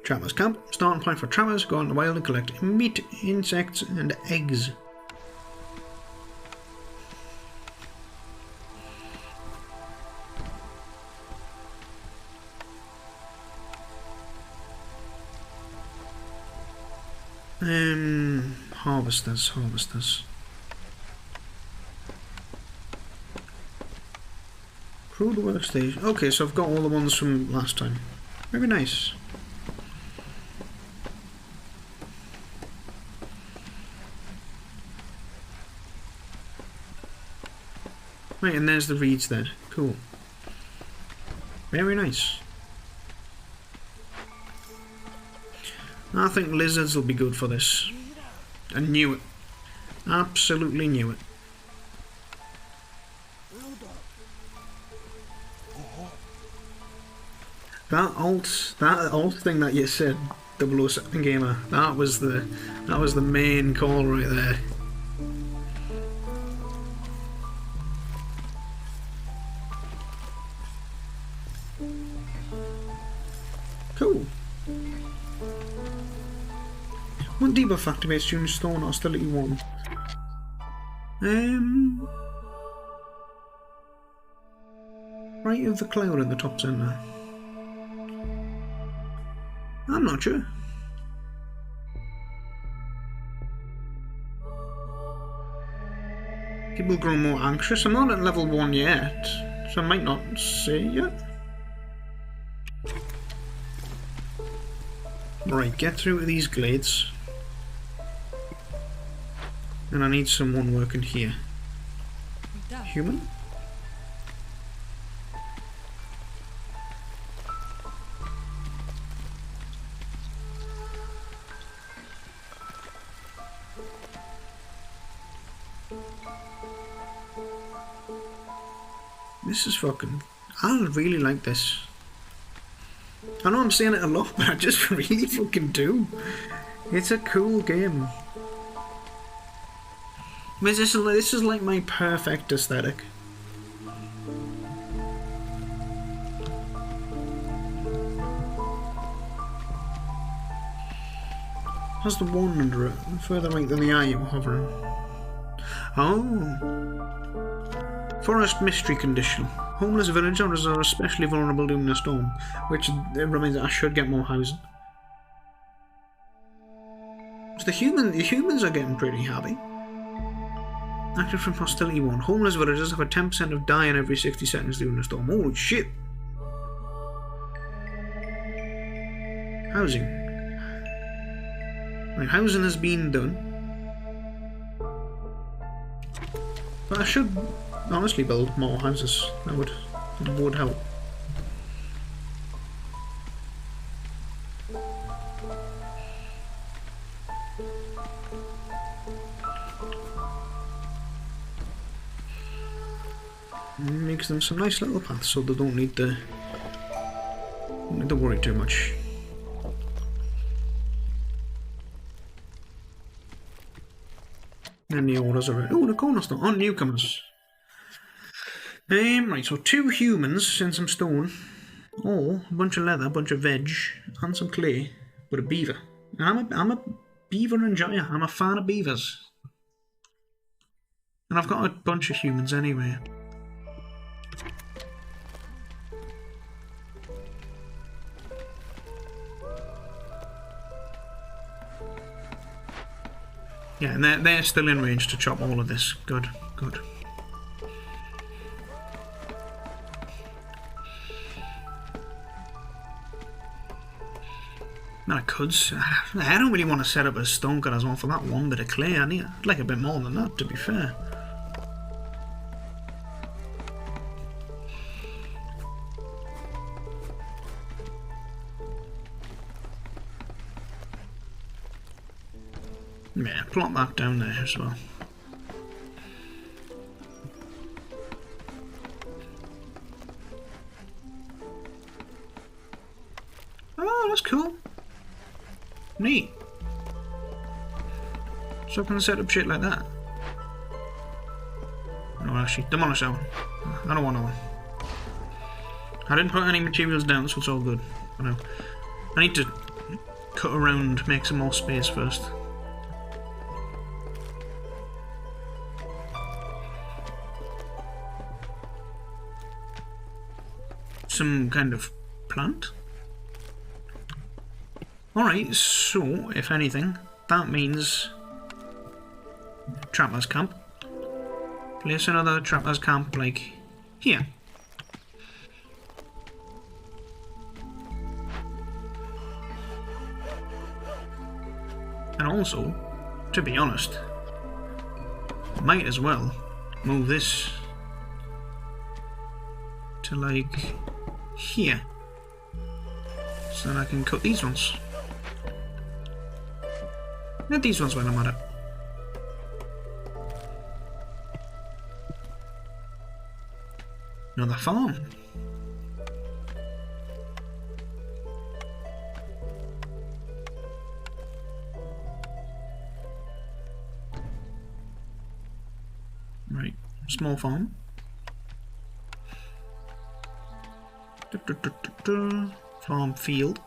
Speaker 1: Trappers camp. Starting point for trappers. Go out in the wild and collect meat, insects, and eggs. Harvesters. Crude workstation. Okay, so I've got all the ones from last time. Very nice. Right, and there's the reeds there. Cool. Very nice. I think lizards will be good for this. I knew it. Absolutely knew it. That alt thing that you said, 007 Gamer, that was the main call right there. Cool. One debuff activates during Storm Hostility 1. Right of the cloud in the top centre. I'm not sure. People grow more anxious. I'm not at level 1 yet, so I might not say yet. Right, get through to these glades. And I need someone working here. Human? This is fucking... I really like this. I know I'm saying it a lot, but I just really fucking do. It's a cool game. This is like my perfect aesthetic. Has the one under it, further right than the eye you were hovering. Oh. Forest mystery condition. Homeless villagers are especially vulnerable during a storm, which it reminds me I should get more housing. So the humans are getting pretty happy. Active from Hostility 1. Homeless villagers have a 10% of dying every 60 seconds during a storm. Holy shit! Housing. Right, housing has been done. But I should honestly build more houses. That would help. Makes them some nice little paths so they don't need to worry too much. And the orders are... Oh, the cornerstone on newcomers. Right, so 2 humans and some stone, or a bunch of leather, a bunch of veg, and some clay, with a beaver. And I'm a beaver enjoyer. I'm a fan of beavers. And I've got a bunch of humans anyway. Yeah, and they're still in range to chop all of this. Good, good. I could. I don't really want to set up a stone cut as well for that one bit of clay. I'd like a bit more than that, to be fair. Yeah, plot that down there as well. Oh, that's cool. Neat. So I can set up shit like that. No, actually, demolish that one. I don't want that one. I didn't put any materials down, so it's all good. I know. I need to cut around, make some more space first. Some kind of plant. Alright, so, if anything, that means Trapper's Camp. Place another Trapper's Camp, like, here. And also, to be honest, might as well move this to, like, here. So then I can cut these ones. Not these ones when I'm at it. Another farm. Right, small farm. Farm field.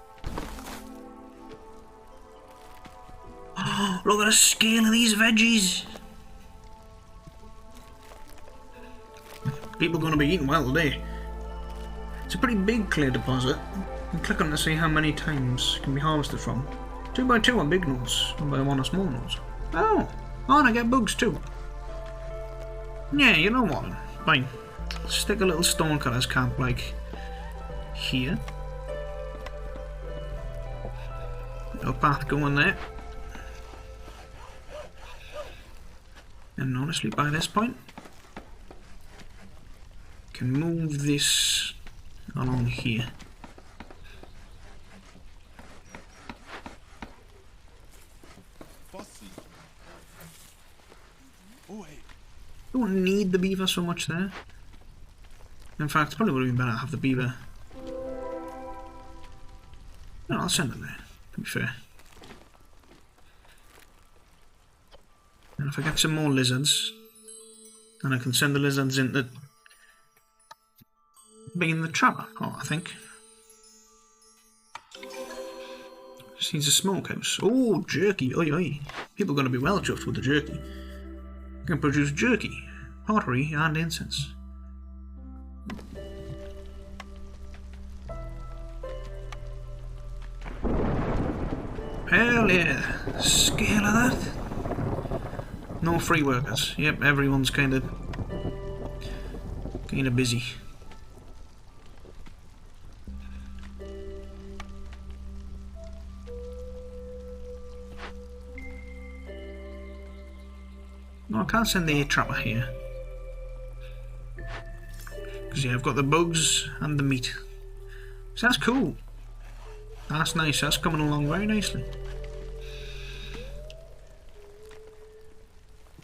Speaker 1: Oh, look at the scale of these veggies. People are going to be eating well today. It's a pretty big clay deposit. You click on to see how many times it can be harvested from. 2 by 2 on big nodes, 1 by 1 on small nodes. Oh, and I get bugs too. Yeah, you know what? Fine. Stick a little stonecutter's camp like here. Little path going there. And honestly, by this point, can move this along here. Don't need the beaver so much there. In fact, probably would have been better to have the beaver. No, I'll send it there, to be fair. And if I get some more lizards, then I can send the lizards into being the trapper, I think. Just needs a smokehouse. Oh, jerky, oi oi. People are going to be well chuffed with the jerky. You can produce jerky, pottery, and incense. Hell yeah! Scale of that. No free workers. Yep, everyone's kind of busy. No, I can't send the trapper here. Because yeah, I've got the bugs and the meat. So that's cool. That's nice, that's coming along very nicely.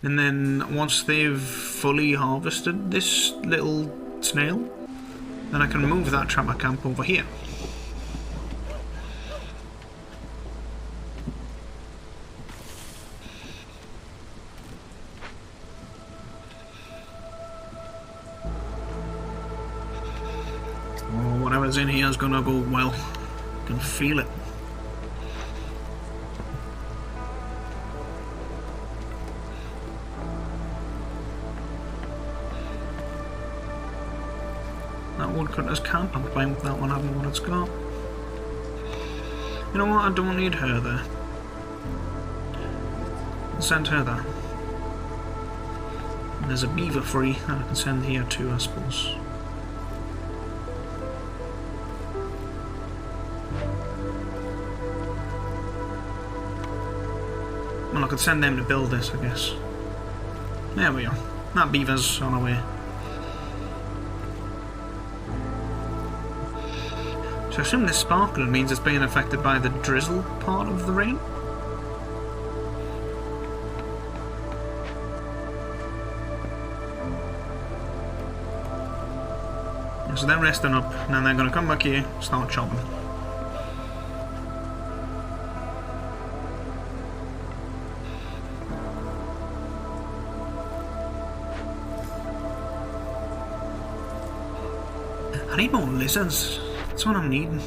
Speaker 1: And then once they've fully harvested this little snail, then I can move that trapper camp over here. Oh, whatever's in here is gonna go well. I can feel it. That woodcutter's camp, I'm fine with that one having what it's got. You know what, I don't need her there. I'll send her there. And there's a beaver free that I can send here too, I suppose. Well, I could send them to build this, I guess. There we are. That beaver's on our way. So I assume this sparkling means it's being affected by the drizzle part of the rain? So they're resting up, and then they're going to come back here, start chopping. I need more lizards. That's what I'm needing.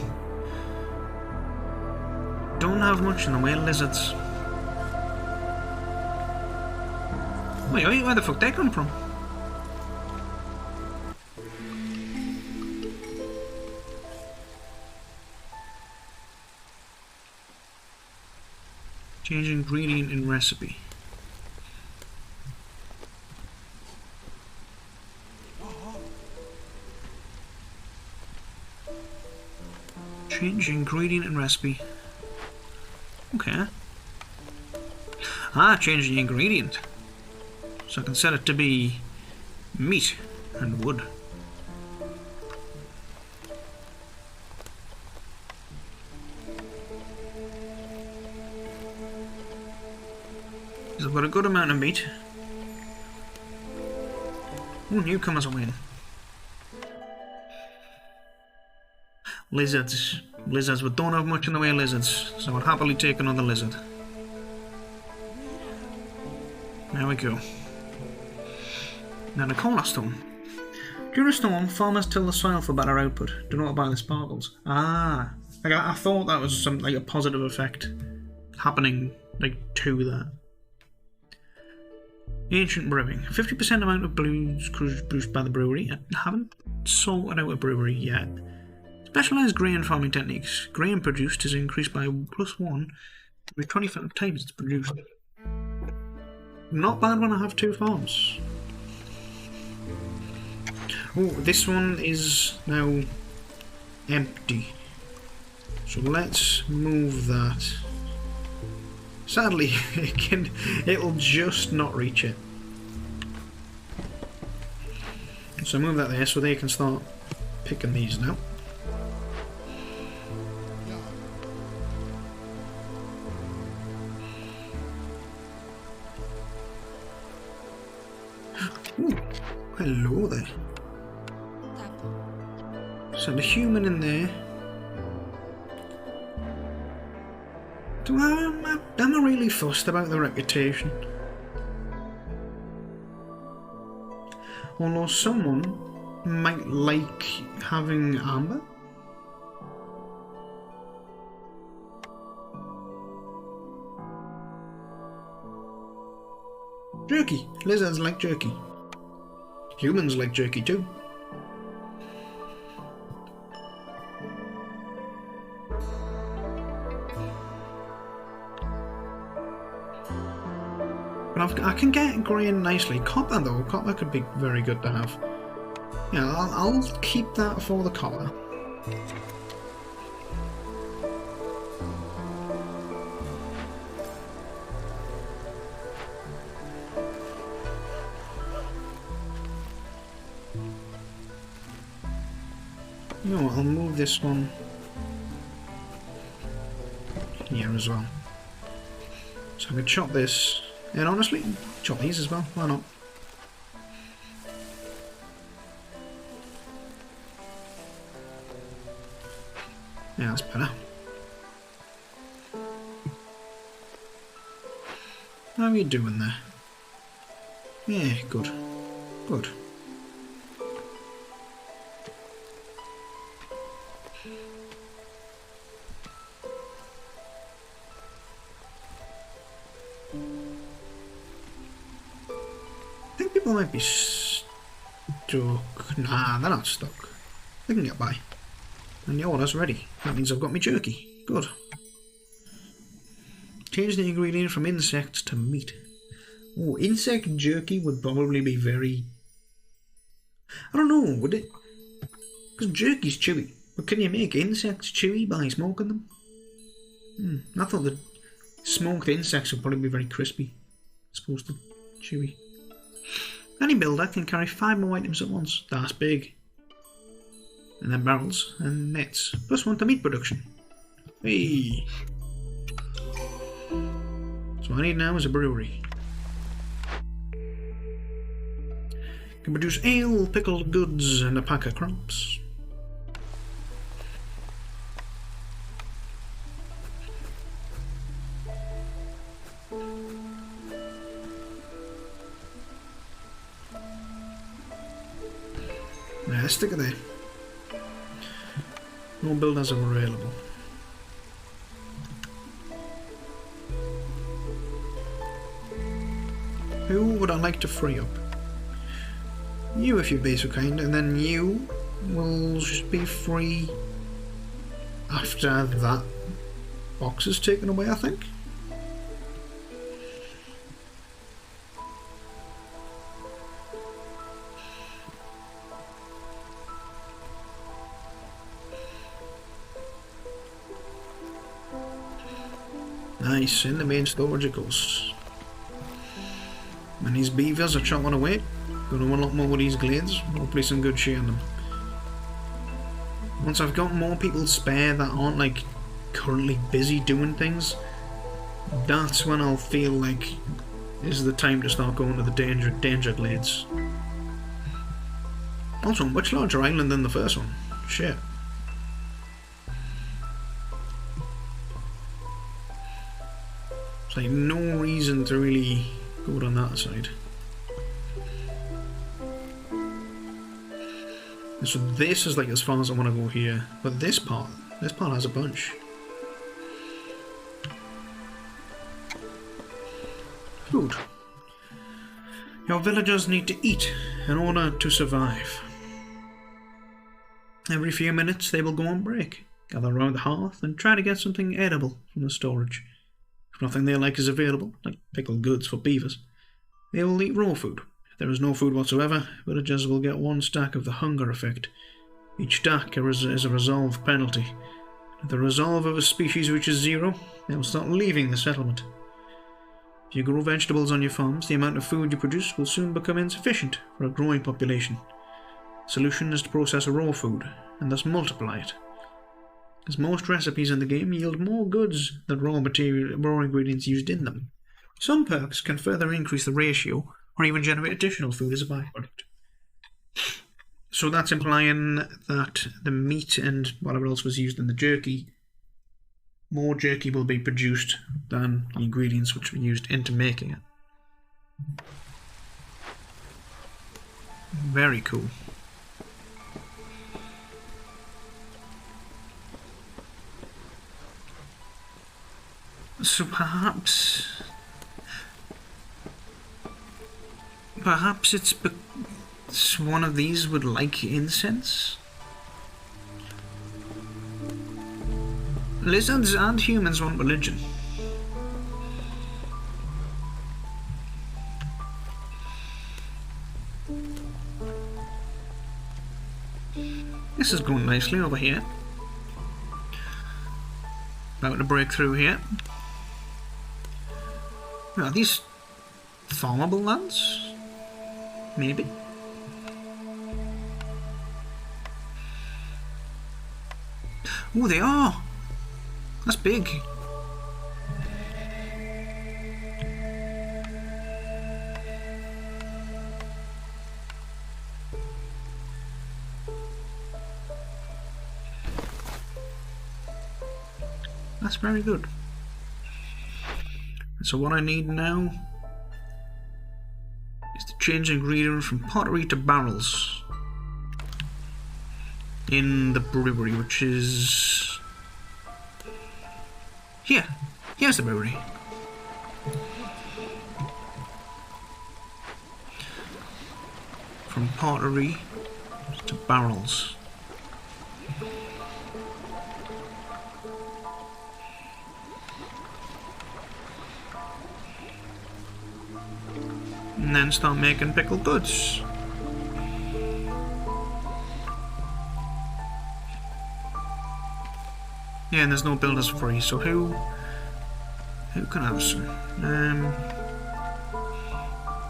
Speaker 1: Don't have much in the way of lizards. Wait, where the fuck they come from? Change ingredient in recipe. Change ingredient in recipe. Okay. Ah, change the ingredient. So I can set it to be meat and wood. I've got a good amount of meat. Oh, newcomers are in. Lizards. Lizards. We don't have much in the way of lizards, so I'd happily take another lizard. There we go. Now the cornerstone. During a storm, farmers till the soil for better output. Do not buy the sparkles. Ah, like I thought that was some like a positive effect happening like to that. Ancient brewing. 50% amount of blues brewed by the brewery. I haven't sorted out a brewery yet. Specialised grain farming techniques. Grain produced is increased by +1 with 25 times it's produced. Not bad when I have 2 farms. Oh, this one is now empty. So let's move that. Sadly, it'll just not reach it. So move that there so they can start picking these now. Ooh, hello there. So the human in there. Am I really fussed about the reputation? Although someone might like having amber. Jerky. Lizards like jerky. Humans like jerky too. But I can get grain nicely. Copper though, copper could be very good to have. Yeah, I'll keep that for the copper. You know what, I'll move this one here as well. So I can chop this. And honestly, chop these as well, why not? Yeah, that's better. How are you doing there? Yeah, good. Good. People might be stuck. Nah, they're not stuck. They can get by. And the order's ready. That means I've got my jerky. Good. Change the ingredient from insects to meat. Oh, insect jerky would probably be very... I don't know, would it? Because jerky's chewy. But can you make insects chewy by smoking them? I thought the smoked insects would probably be very crispy. As opposed to chewy. Any builder can carry 5 more items at once. That's big. And then barrels and nets. +1 to meat production. Hey! So what I need now is a brewery. Can produce ale, pickled goods, and a pack of crops. Yeah, stick it there. No builders are available. Who would I like to free up? You, if you'd be so kind, and then you will just be free after that box is taken away, I think. Nice, in the main storage it goes. And these beavers are chopping away. Gonna unlock more of these glades. Hopefully some good shit on them. Once I've got more people spare that aren't like currently busy doing things, that's when I'll feel like is the time to start going to the danger glades. Also, much larger island than the first one. Shit. It's like no reason to really go on that side. And so this is like as far as I want to go here. But this part has a bunch. Food. Your villagers need to eat in order to survive. Every few minutes they will go on break, gather around the hearth and try to get something edible from the storage. If nothing they like is available, like pickled goods for beavers, they will eat raw food. If there is no food whatsoever, villagers will get 1 stack of the hunger effect. Each stack is a resolve penalty. If the resolve of a species reaches 0, they will start leaving the settlement. If you grow vegetables on your farms, the amount of food you produce will soon become insufficient for a growing population. The solution is to process raw food, and thus multiply it. As most recipes in the game yield more goods than raw ingredients used in them, some perks can further increase the ratio, or even generate additional food as a byproduct. So that's implying that the meat and whatever else was used in the jerky, more jerky will be produced than the ingredients which were used into making it. Very cool. So perhaps it's one of these would like incense? Lizards and humans want religion. This is going nicely over here. About to break through here. Are these farmable lands? Maybe. Oh, they are! That's big. That's very good. So what I need now is to change ingredients from pottery to barrels in the brewery, which is here. Here's the brewery. From pottery to barrels. And then start making pickled goods. Yeah, and there's no builders free, so who can have some?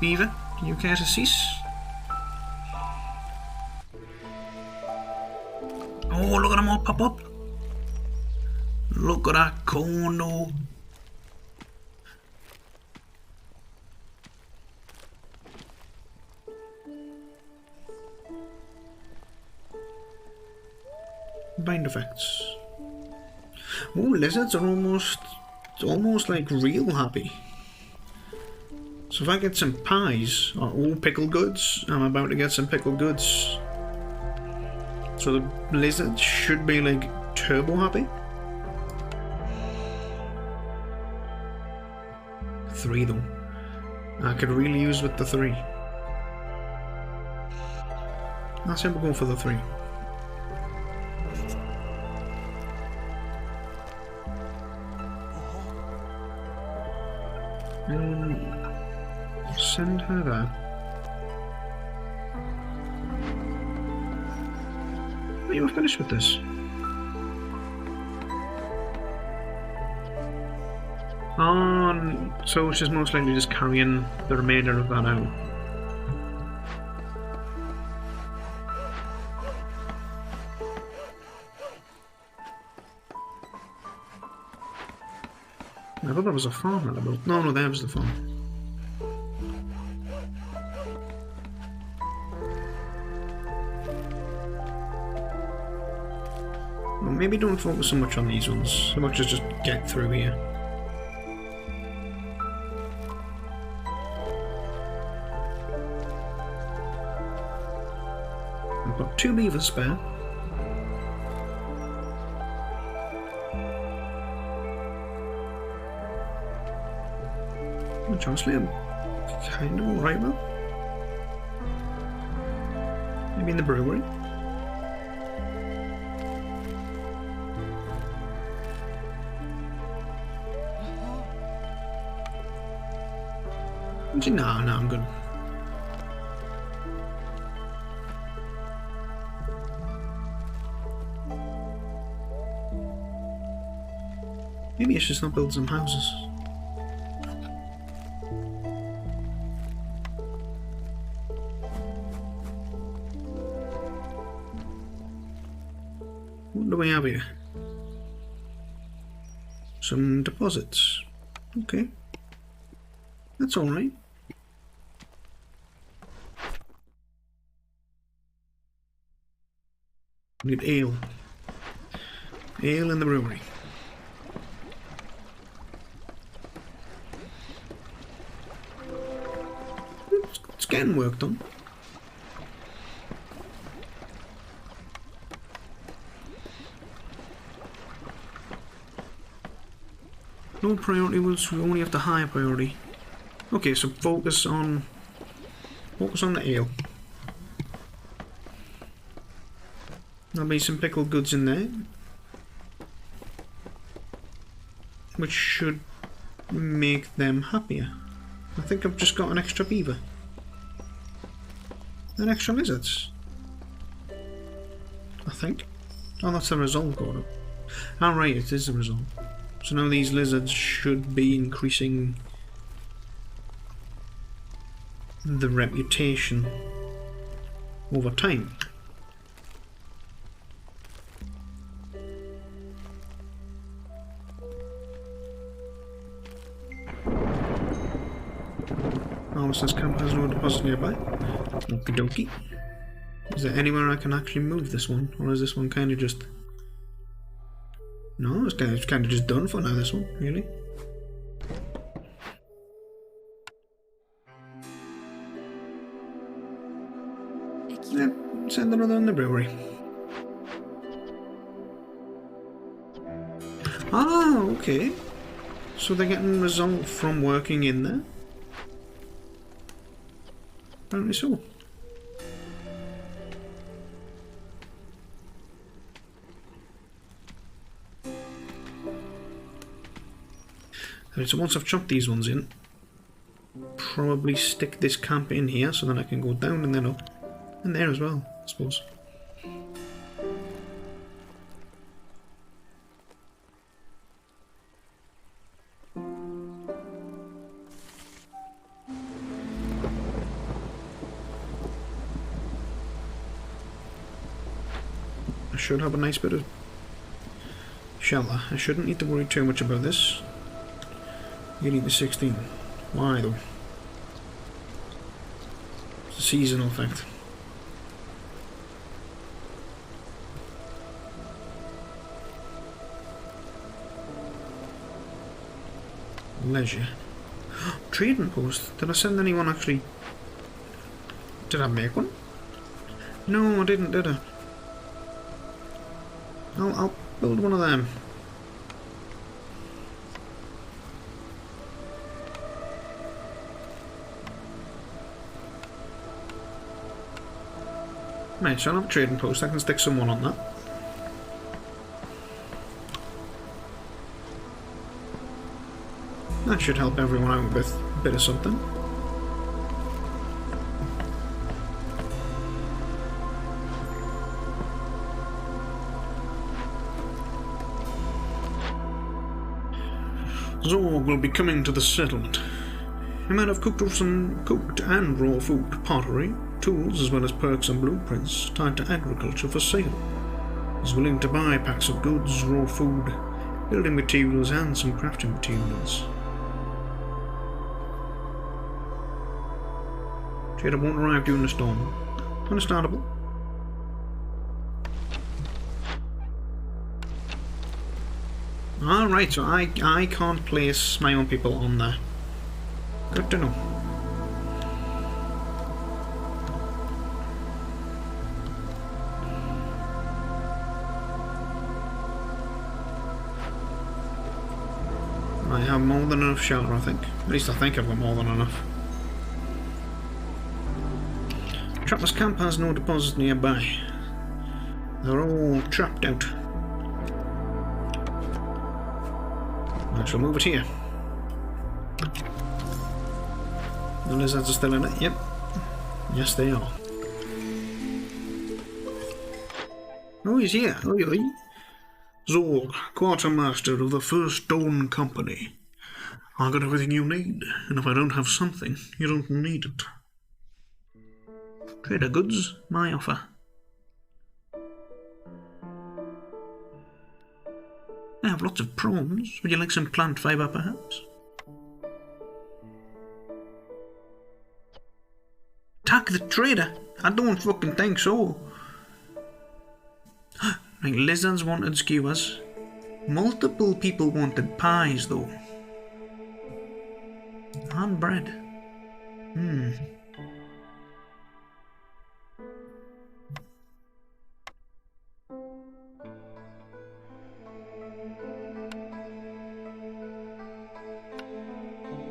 Speaker 1: Beaver, do you care to cease? Oh, look at them all pop up. Look at that condo. Bind effects. Oh, lizards are almost like real happy. So if I get some pies, or pickled goods, I'm about to get some pickled goods. So the lizards should be like turbo happy. 3 though. I could really use with the 3. I'll say we'll go for the 3. Send her there. Are you finished with this? So she's most likely just carrying the remainder of that out. I thought that was a farm element. No, there was the farm. Well, maybe don't focus so much on these ones, so much as just get through here. I've got 2 beavers spare. Which honestly I'm kind of alright with. Maybe in the brewery. No, I'm good. Maybe I should not build some houses. What do we have here? Some deposits. Okay. That's alright. We need ale. Ale in the brewery. It's getting work done. Low priority was we only have the higher priority. Okay, so focus on the ale. There'll be some pickled goods in there, which should make them happier. I think I've just got an extra beaver. And extra lizards. I think. Oh, that's the result order. Oh, right, it is the result. So now these lizards should be increasing the reputation over time. Harvester's camp has no deposit nearby. Okie dokie. Is there anywhere I can actually move this one? Or is this one kind of just... No, it's kind of just done for now, this one, really. Yeah, send another in the brewery. Ah, okay. So they're getting result from working in there? Apparently so. Alright, so once I've chopped these ones in, probably stick this camp in here so then I can go down and then up. And there as well, I suppose. I should have a nice bit of shelter. I shouldn't need to worry too much about this. You need the 16. Why though? It's a seasonal effect. Leisure. Trading post. Did I send anyone actually? Did I make one? No, I didn't, did I? I'll build one of them. Right, so I'll have a trading post. I can stick someone on that. That should help everyone out with a bit of something. Zorg will be coming to the settlement. He might have cooked and raw food, pottery, tools, as well as perks and blueprints tied to agriculture for sale. He's willing to buy packs of goods, raw food, building materials and some crafting materials. Trader won't arrive during the storm. Understandable. Alright, so I can't place my own people on there. Good to know. I have more than enough shelter, I think. At least I think I've got more than enough. Trapper's camp has no deposits nearby. They're all trapped out. I shall move it here. The lizards are still in it, yep. Yes, they are. Oh, he's here. Oi, oi. Zorg, quartermaster of the First Stone Company. I got everything you need, and if I don't have something, you don't need it. Trader goods, my offer. I have lots of prawns. Would you like some plant fibre, perhaps? Attack the trader? I don't fucking think so. Right, lizards wanted skewers. Multiple people wanted pies, though. And bread.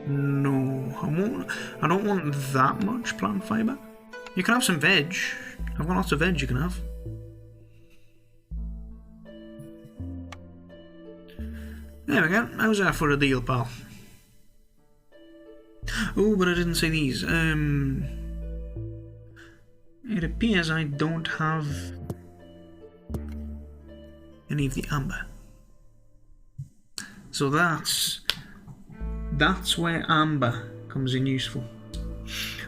Speaker 1: No, I don't want that much plant fibre. You can have some veg. I've got lots of veg you can have. There we go. How's that for a deal, pal? Oh, but I didn't say these. It appears I don't have any of the amber. So that's where amber comes in useful.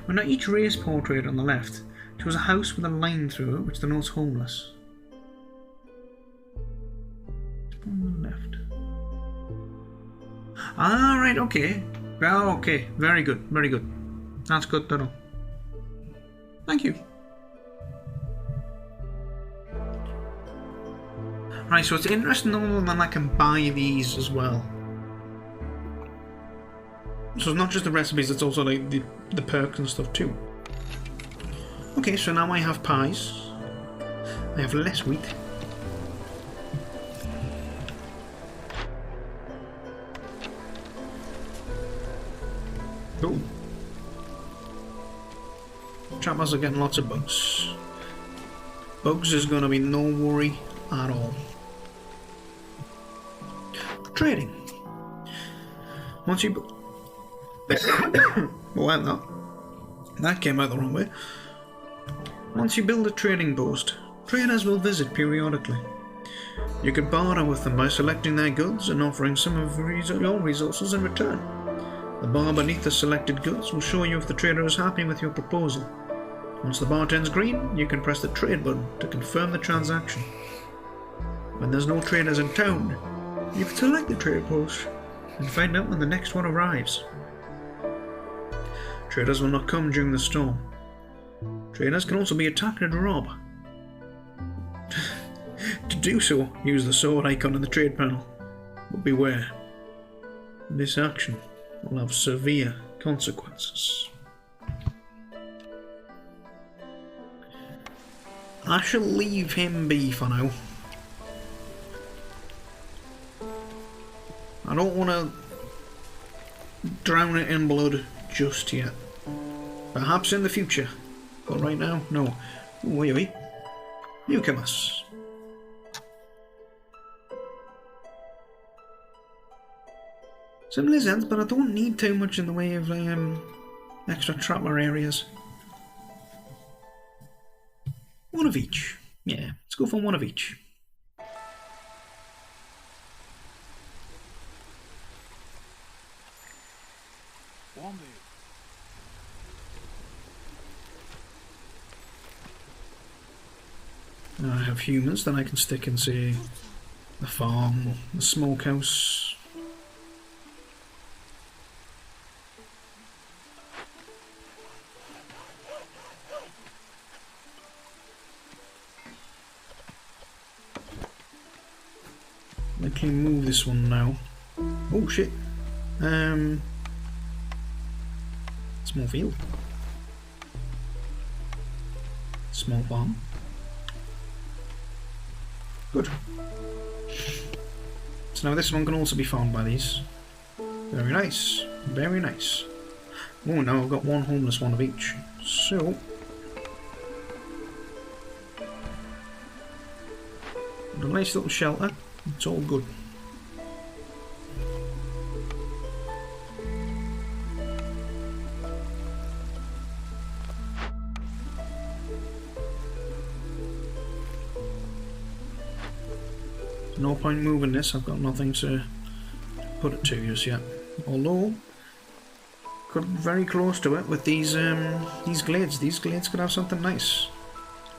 Speaker 1: Well, now each race portrait on the left shows a house with a line through it which denotes homeless. On the left. Ah, right, okay. Well, okay, very good, very good. That's good to know. Thank you. Right, so it's interesting though that I can buy these as well. So it's not just the recipes, it's also like the perks and stuff too. Okay, so now I have pies. I have less wheat. Cool. Trappers are getting lots of bugs. Bugs is going to be no worry at all. Trading. Once you... well, that came out the wrong way. Once you build a trading post, traders will visit periodically. You can barter with them by selecting their goods and offering some of your resources in return. The bar beneath the selected goods will show you if the trader is happy with your proposal. Once the bar turns green, you can press the trade button to confirm the transaction. When there's no traders in town, you can select the trade post and find out when the next one arrives. Traders will not come during the storm. Traders can also be attacked and robbed. To do so, use the sword icon in the trade panel. But beware, this action will have severe consequences. I shall leave him be for now. I don't want to drown it in blood just yet. Perhaps in the future, but right now, no. Wait, wait. Newcomers. Some lizards, but I don't need too much in the way of extra trapper areas. One of each. Yeah, let's go for one of each. I have humans that I can stick in, say, the farm, the smokehouse. quickly move this one now. Oh shit. Small field. Small bomb. Good. So now this one can also be found by these. Very nice. Very nice. Oh, now I've got one homeless one of each. So... a nice little shelter. It's all good. No point moving this, I've got nothing to put it to just yet. Although, very close to it with these glades. These glades could have something nice.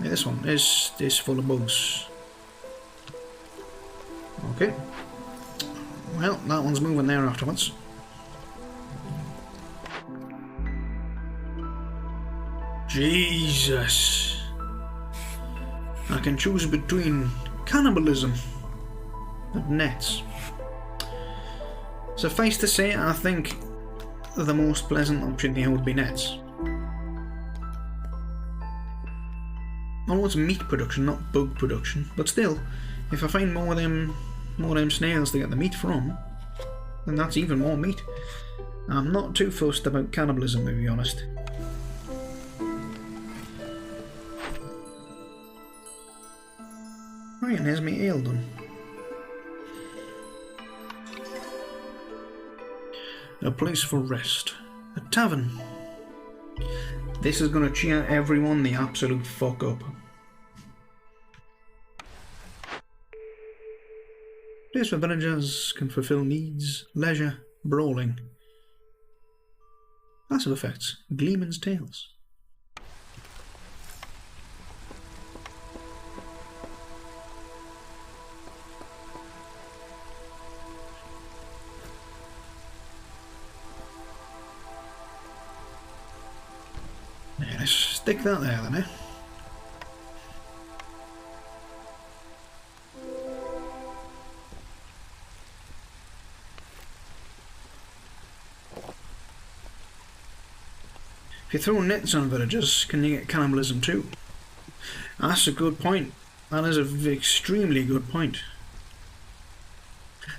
Speaker 1: Like this one is full of bugs. Okay. Well, that one's moving there afterwards. Jesus. I can choose between cannibalism and nets. Suffice to say, I think the most pleasant option here would be nets. Although it's meat production, not bug production, but still, if I find more of them snails to get the meat from, then that's even more meat. I'm not too fussed about cannibalism, to be honest. Right, and here's me ale done. A place for rest. A tavern. This is gonna cheer everyone the absolute fuck up. Place where villagers can fulfill needs, leisure, brawling. Passive effects. Gleeman's Tales. Yeah, let's stick that there then, eh? If you throw nets on villagers, can you get cannibalism too? That's a good point. That is an extremely good point.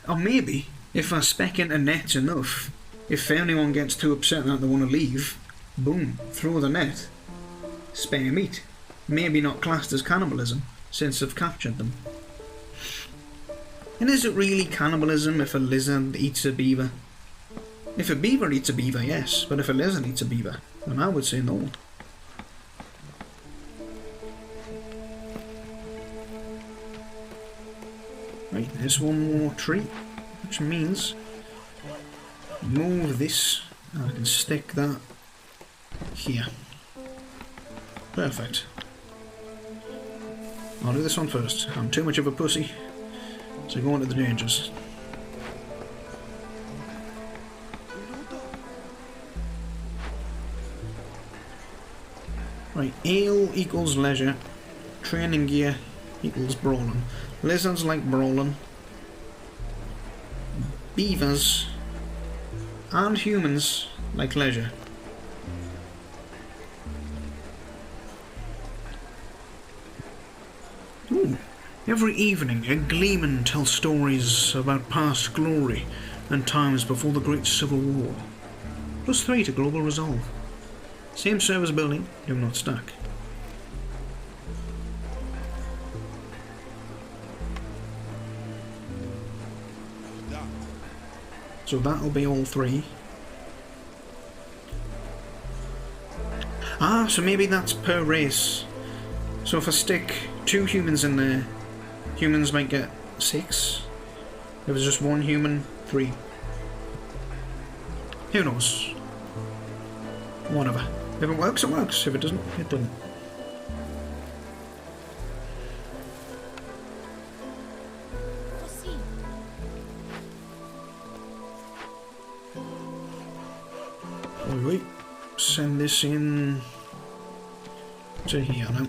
Speaker 1: Or maybe, if I spec into nets enough, if anyone gets too upset that they want to leave, boom, throw the net, spare meat. Maybe not classed as cannibalism, since I've captured them. And is it really cannibalism if a lizard eats a beaver? If a beaver eats a beaver, yes, but if a lizard eats a beaver, then I would say no. Right, there's one more tree, which means move this, and I can stick that here. Perfect. I'll do this one first. I'm too much of a pussy, so go on to the dangers. Right, ale equals leisure, training gear equals brawling. Lizards like brawling. Beavers and humans like leisure. Ooh. Every evening a gleeman tells stories about past glory and times before the Great Civil War. +3 to global resolve. Same service building, do not stack. So that'll be all 3. Ah, so maybe that's per race. So if I stick 2 humans in there, humans might get 6. If it's just 1 human, 3. Who knows? Whatever. If it works, it works. If it doesn't, it doesn't. Wait. Send this in to here now.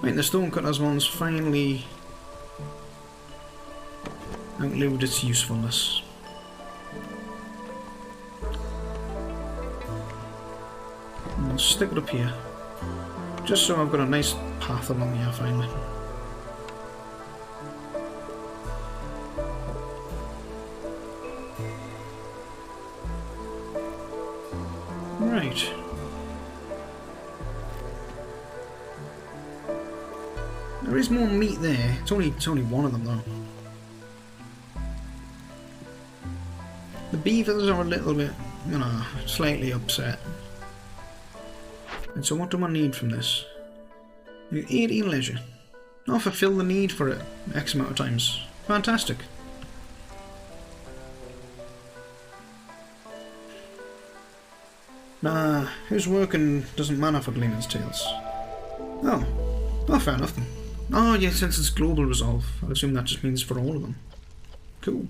Speaker 1: Right, the stonecutters one's finally outlived its usefulness. And I'll stick it up here, just so I've got a nice path along here finally. Right. There is more meat there. It's only one of them though. The beavers are a little bit, slightly upset. And so what do I need from this? 80 leisure. Oh, fulfill the need for it X amount of times. Fantastic. Nah, who's working doesn't matter for Gleaning's Tales. Oh, fair enough then. Oh yeah, since it's global resolve, I assume that just means for all of them. Cool.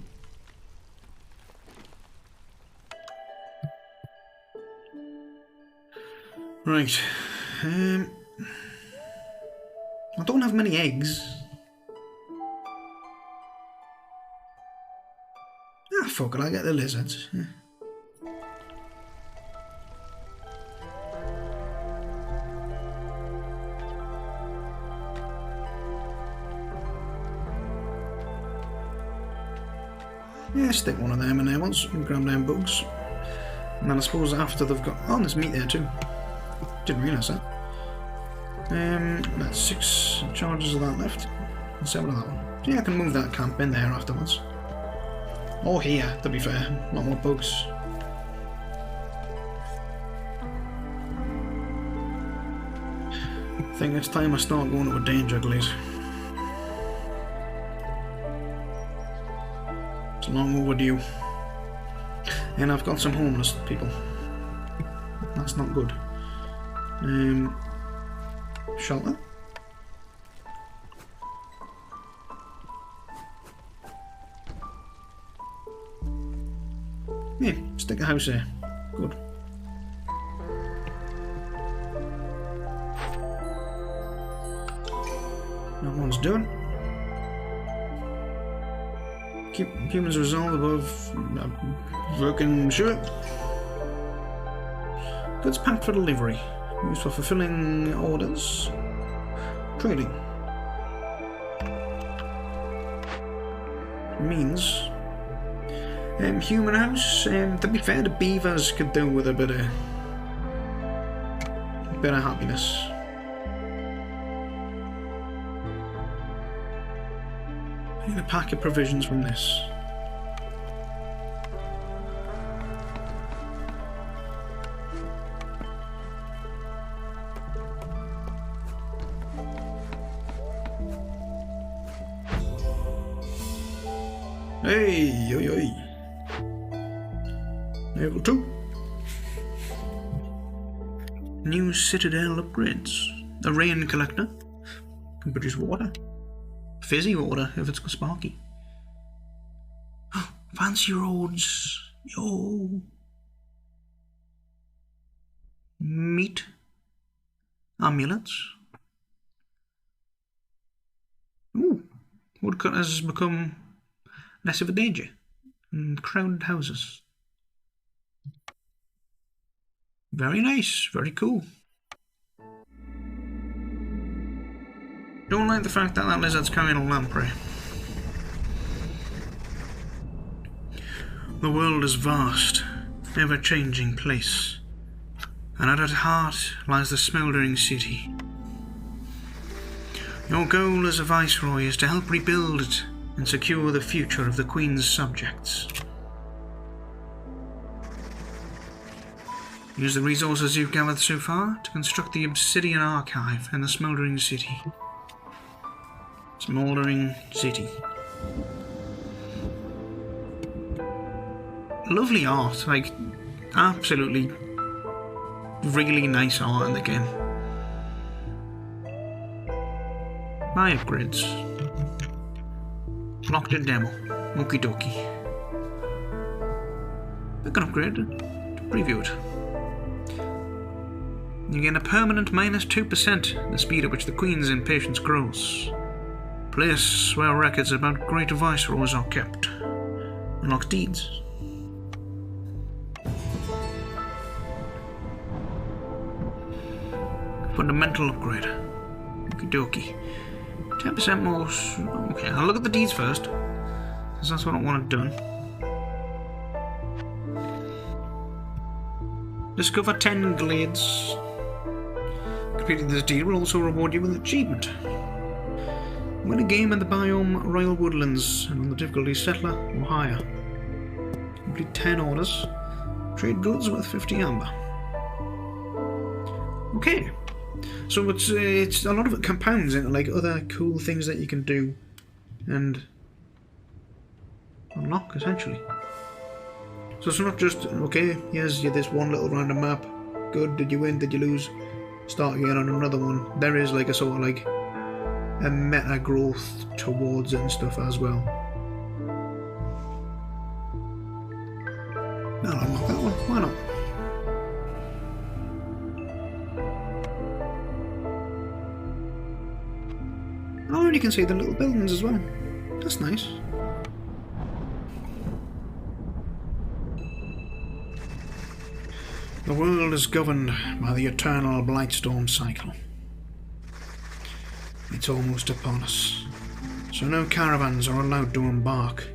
Speaker 1: Right. I don't have many eggs. Ah, fuck it, I'll get the lizards. Yeah. Yeah, stick one of them in there once and grab them bugs. And then I suppose after they've got... Oh, there's meat there too. Didn't realise that. That's 6 charges of that left. And 7 of that one. So yeah, I can move that camp in there afterwards. Or here, to be fair. Not more bugs. I think it's time I start going to a danger glaze. It's long overdue. And I've got some homeless people. That's not good. Shelter? Yeah, stick a house there. Good. That one's done. Keep humans resolve above working sure. Goods packed for delivery. Used for fulfilling orders. Trading. Means human house. To be fair, the beavers could do with a bit of happiness. I need a pack of provisions from this. Hey, oi, oi. Level 2. New citadel upgrades. A rain collector. Can produce water. Fizzy water if it's sparky. Fancy roads. Yo. Meat. Amulets. Ooh. Woodcutters become less of a danger. And crowded houses. Very nice. Very cool. Don't like the fact that that lizard's carrying a lamprey. The world is vast, ever-changing place, and at its heart lies the smouldering city. Your goal as a viceroy is to help rebuild it and secure the future of the Queen's subjects. Use the resources you've gathered so far to construct the Obsidian Archive in the smouldering city. Smouldering city. Lovely art, like absolutely really nice art in the game. Buy upgrades. Locked in demo. Okie dokie. I can upgrade it to preview it. You gain a permanent -2% the speed at which the Queen's impatience grows. Place where records about great viceroys are kept. Unlocks deeds. Fundamental upgrade. Okie dokie. 10% more. Okay, I'll look at the deeds first, because that's what I want done. Discover 10 glades. Completing this deed will also reward you with an achievement. Win a game in the biome Royal Woodlands and on the difficulty Settler or higher. Complete 10 orders. Trade goods worth 50 amber. Okay. So it's a lot of it compounds into like other cool things that you can do and unlock essentially. So it's not just okay, here's this one little random map. Good, did you win, did you lose? Start again on another one. There is like a sort of like a meta growth towards it and stuff as well. No, I'll unlock that one, why not? Oh, and you can see the little buildings as well. That's nice. The world is governed by the eternal Blightstorm cycle. It's almost upon us, so no caravans are allowed to embark.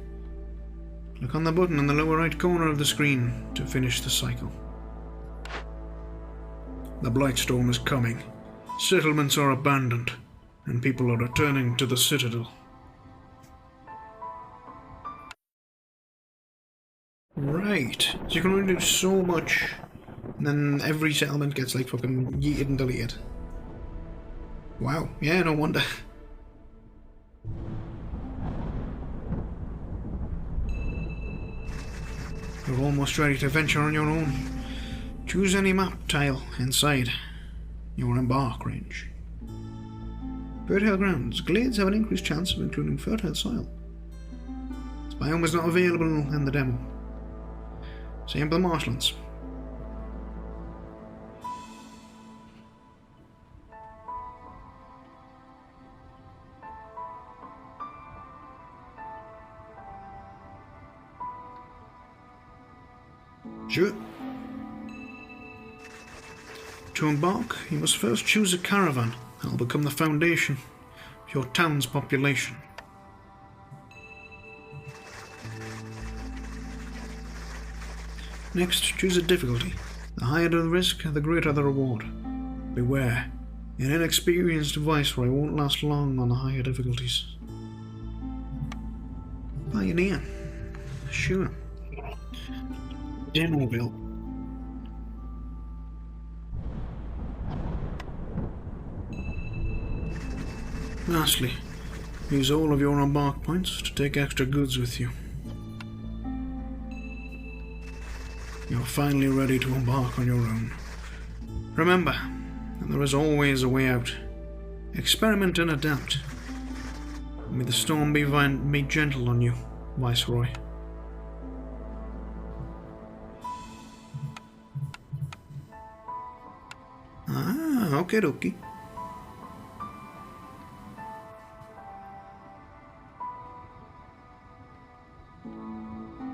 Speaker 1: Click on the button in the lower right corner of the screen to finish the cycle. The Blightstorm is coming. Settlements are abandoned, and people are returning to the Citadel. Right, so you can only do so much, and then every settlement gets like fucking yeeted and deleted. Wow, yeah, no wonder. You're almost ready to venture on your own. Choose any map tile inside your embark range. Fertile grounds. Glades have an increased chance of including fertile soil. This biome is not available in the demo. Same for the marshlands. Sure. To embark, you must first choose a caravan that will become the foundation of your town's population. Next, choose a difficulty. The higher the risk, the greater the reward. Beware, an inexperienced viceroy won't last long on the higher difficulties. Pioneer. Sure. Demoville. Lastly, use all of your embark points to take extra goods with you. You're finally ready to embark on your own. Remember that there is always a way out. Experiment and adapt. May the storm be gentle on you, Viceroy. Ah, okie dokie.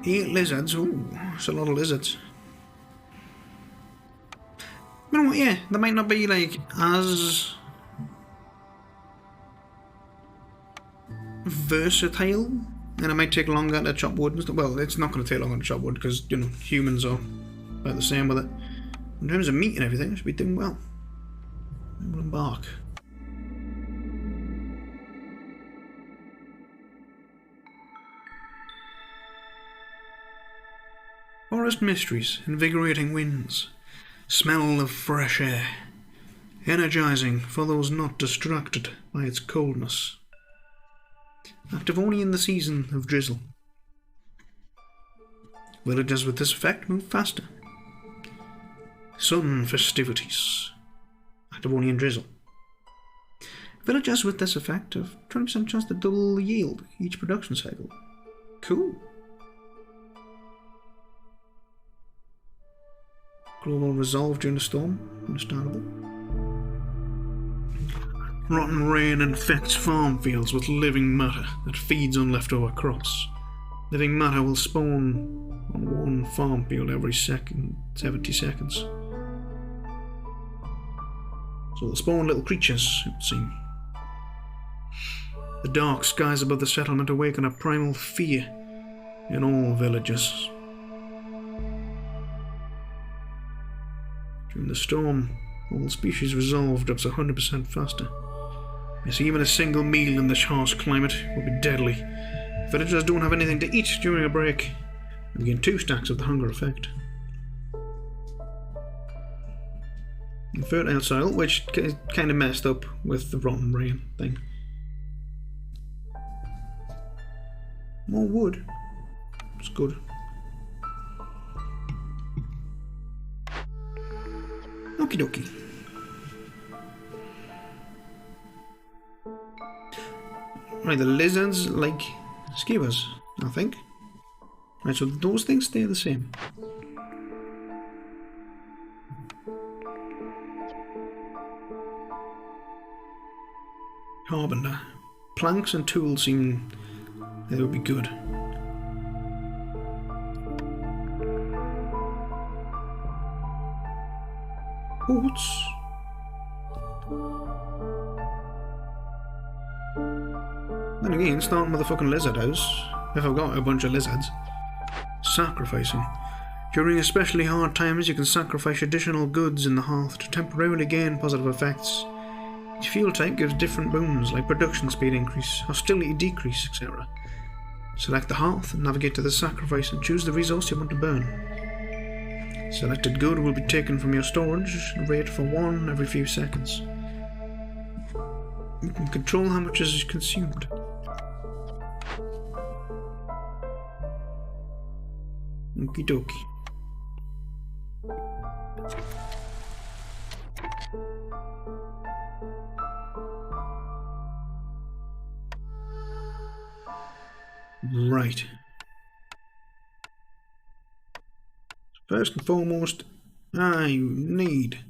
Speaker 1: Eat lizards. Ooh, it's a lot of lizards. You know what, yeah, they might not be like as versatile, and it might take longer to chop wood and stuff. Well, it's not going to take longer to chop wood because, you know, humans are about the same with it. In terms of meat and everything, it should be doing well. We'll embark. Forest mysteries, invigorating winds, smell of fresh air, energizing for those not distracted by its coldness. Active only in the season of drizzle. Villagers with this effect move faster. Sun festivities. Active only in drizzle. Villagers with this effect have 20% chance to double the yield each production cycle. Cool. Global resolve during the storm. Understandable. Rotten rain infects farm fields with living matter that feeds on leftover crops. Living matter will spawn on one farm field every 70 seconds. So they'll spawn little creatures, it would seem. The dark skies above the settlement awaken a primal fear in all villagers. During the storm, all species resolved up to 100% faster. Yes, even a single meal in this harsh climate will be deadly. If villagers don't have anything to eat during a break, they gain 2 stacks of the hunger effect. And fertile soil, which is kind of messed up with the rotten rain thing. More wood. It's good. Okie dokie. Right, the lizards like skewers, I think. Right, so those things stay the same. Carpenter. Planks and tools seem they would be good. Oats. Then again, starting with a fucking lizard house. If I've got a bunch of lizards. Sacrificing. During especially hard times, you can sacrifice additional goods in the hearth to temporarily gain positive effects. Each fuel type gives different boons, like production speed increase, hostility decrease, etc. Select the hearth and navigate to the sacrifice and choose the resource you want to burn. Selected good will be taken from your storage, rate for 1 every few seconds. You can control how much is consumed. Okie dokie. Right. First and foremost, I need...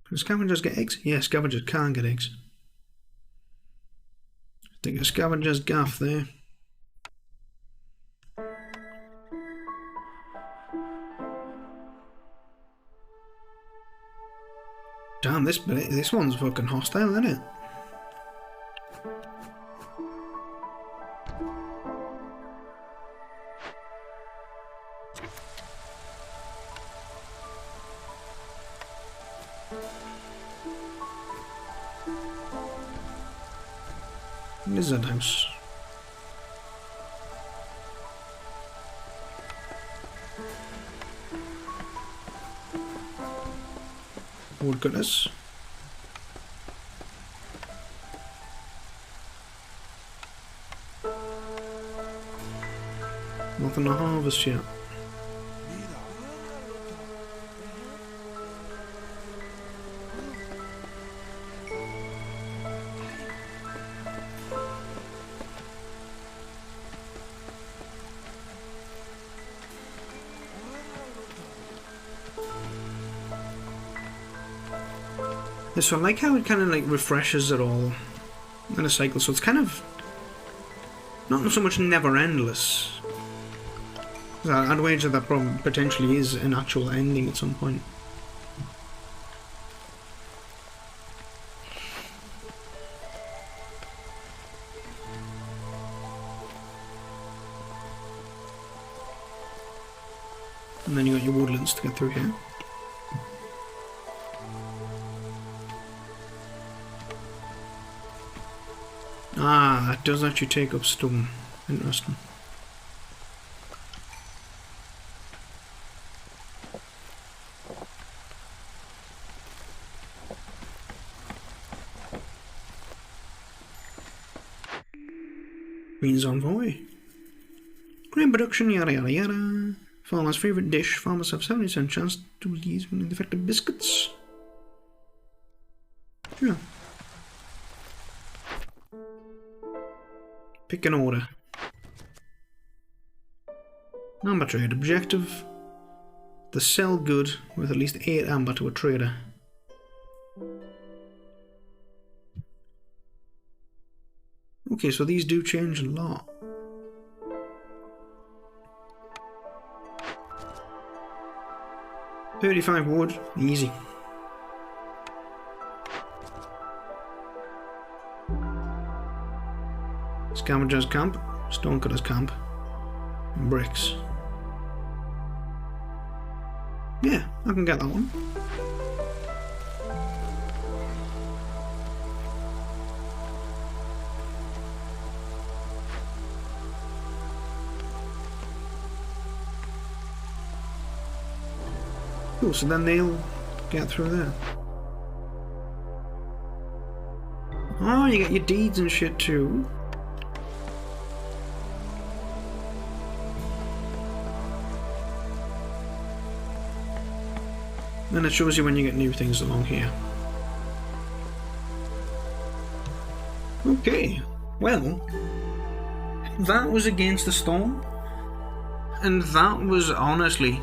Speaker 1: Can scavengers get eggs? Yeah, scavengers can get eggs. Stick a scavenger's gaff there. Damn, this one's fucking hostile, isn't it? Lizard house. Woodcutters. Nothing to harvest yet. So I like how it kind of like refreshes it all in a cycle, so it's kind of not so much never endless. I'd wager that probably potentially is an actual ending at some point. And then you got your woodlands to get through here. Ah, it does actually take up stone. Interesting. Beans envoy. Grain production, yada yada yada. Farmer's favourite dish. Farmers have 70% chance to use when defective biscuits. Yeah. Pick an order. Number trade objective. They sell good with at least 8 amber to a trader. Okay, so these do change a lot. $35 wood, easy. Scavenger's camp, Stonecutter's camp, and bricks. Yeah, I can get that one. Cool, so then they'll get through there. Oh, you get your deeds and shit too. And it shows you when you get new things along here. Okay, well, that was Against the Storm. And that was honestly,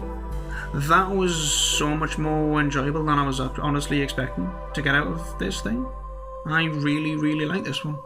Speaker 1: that was so much more enjoyable than I was honestly expecting to get out of this thing. I really, really like this one.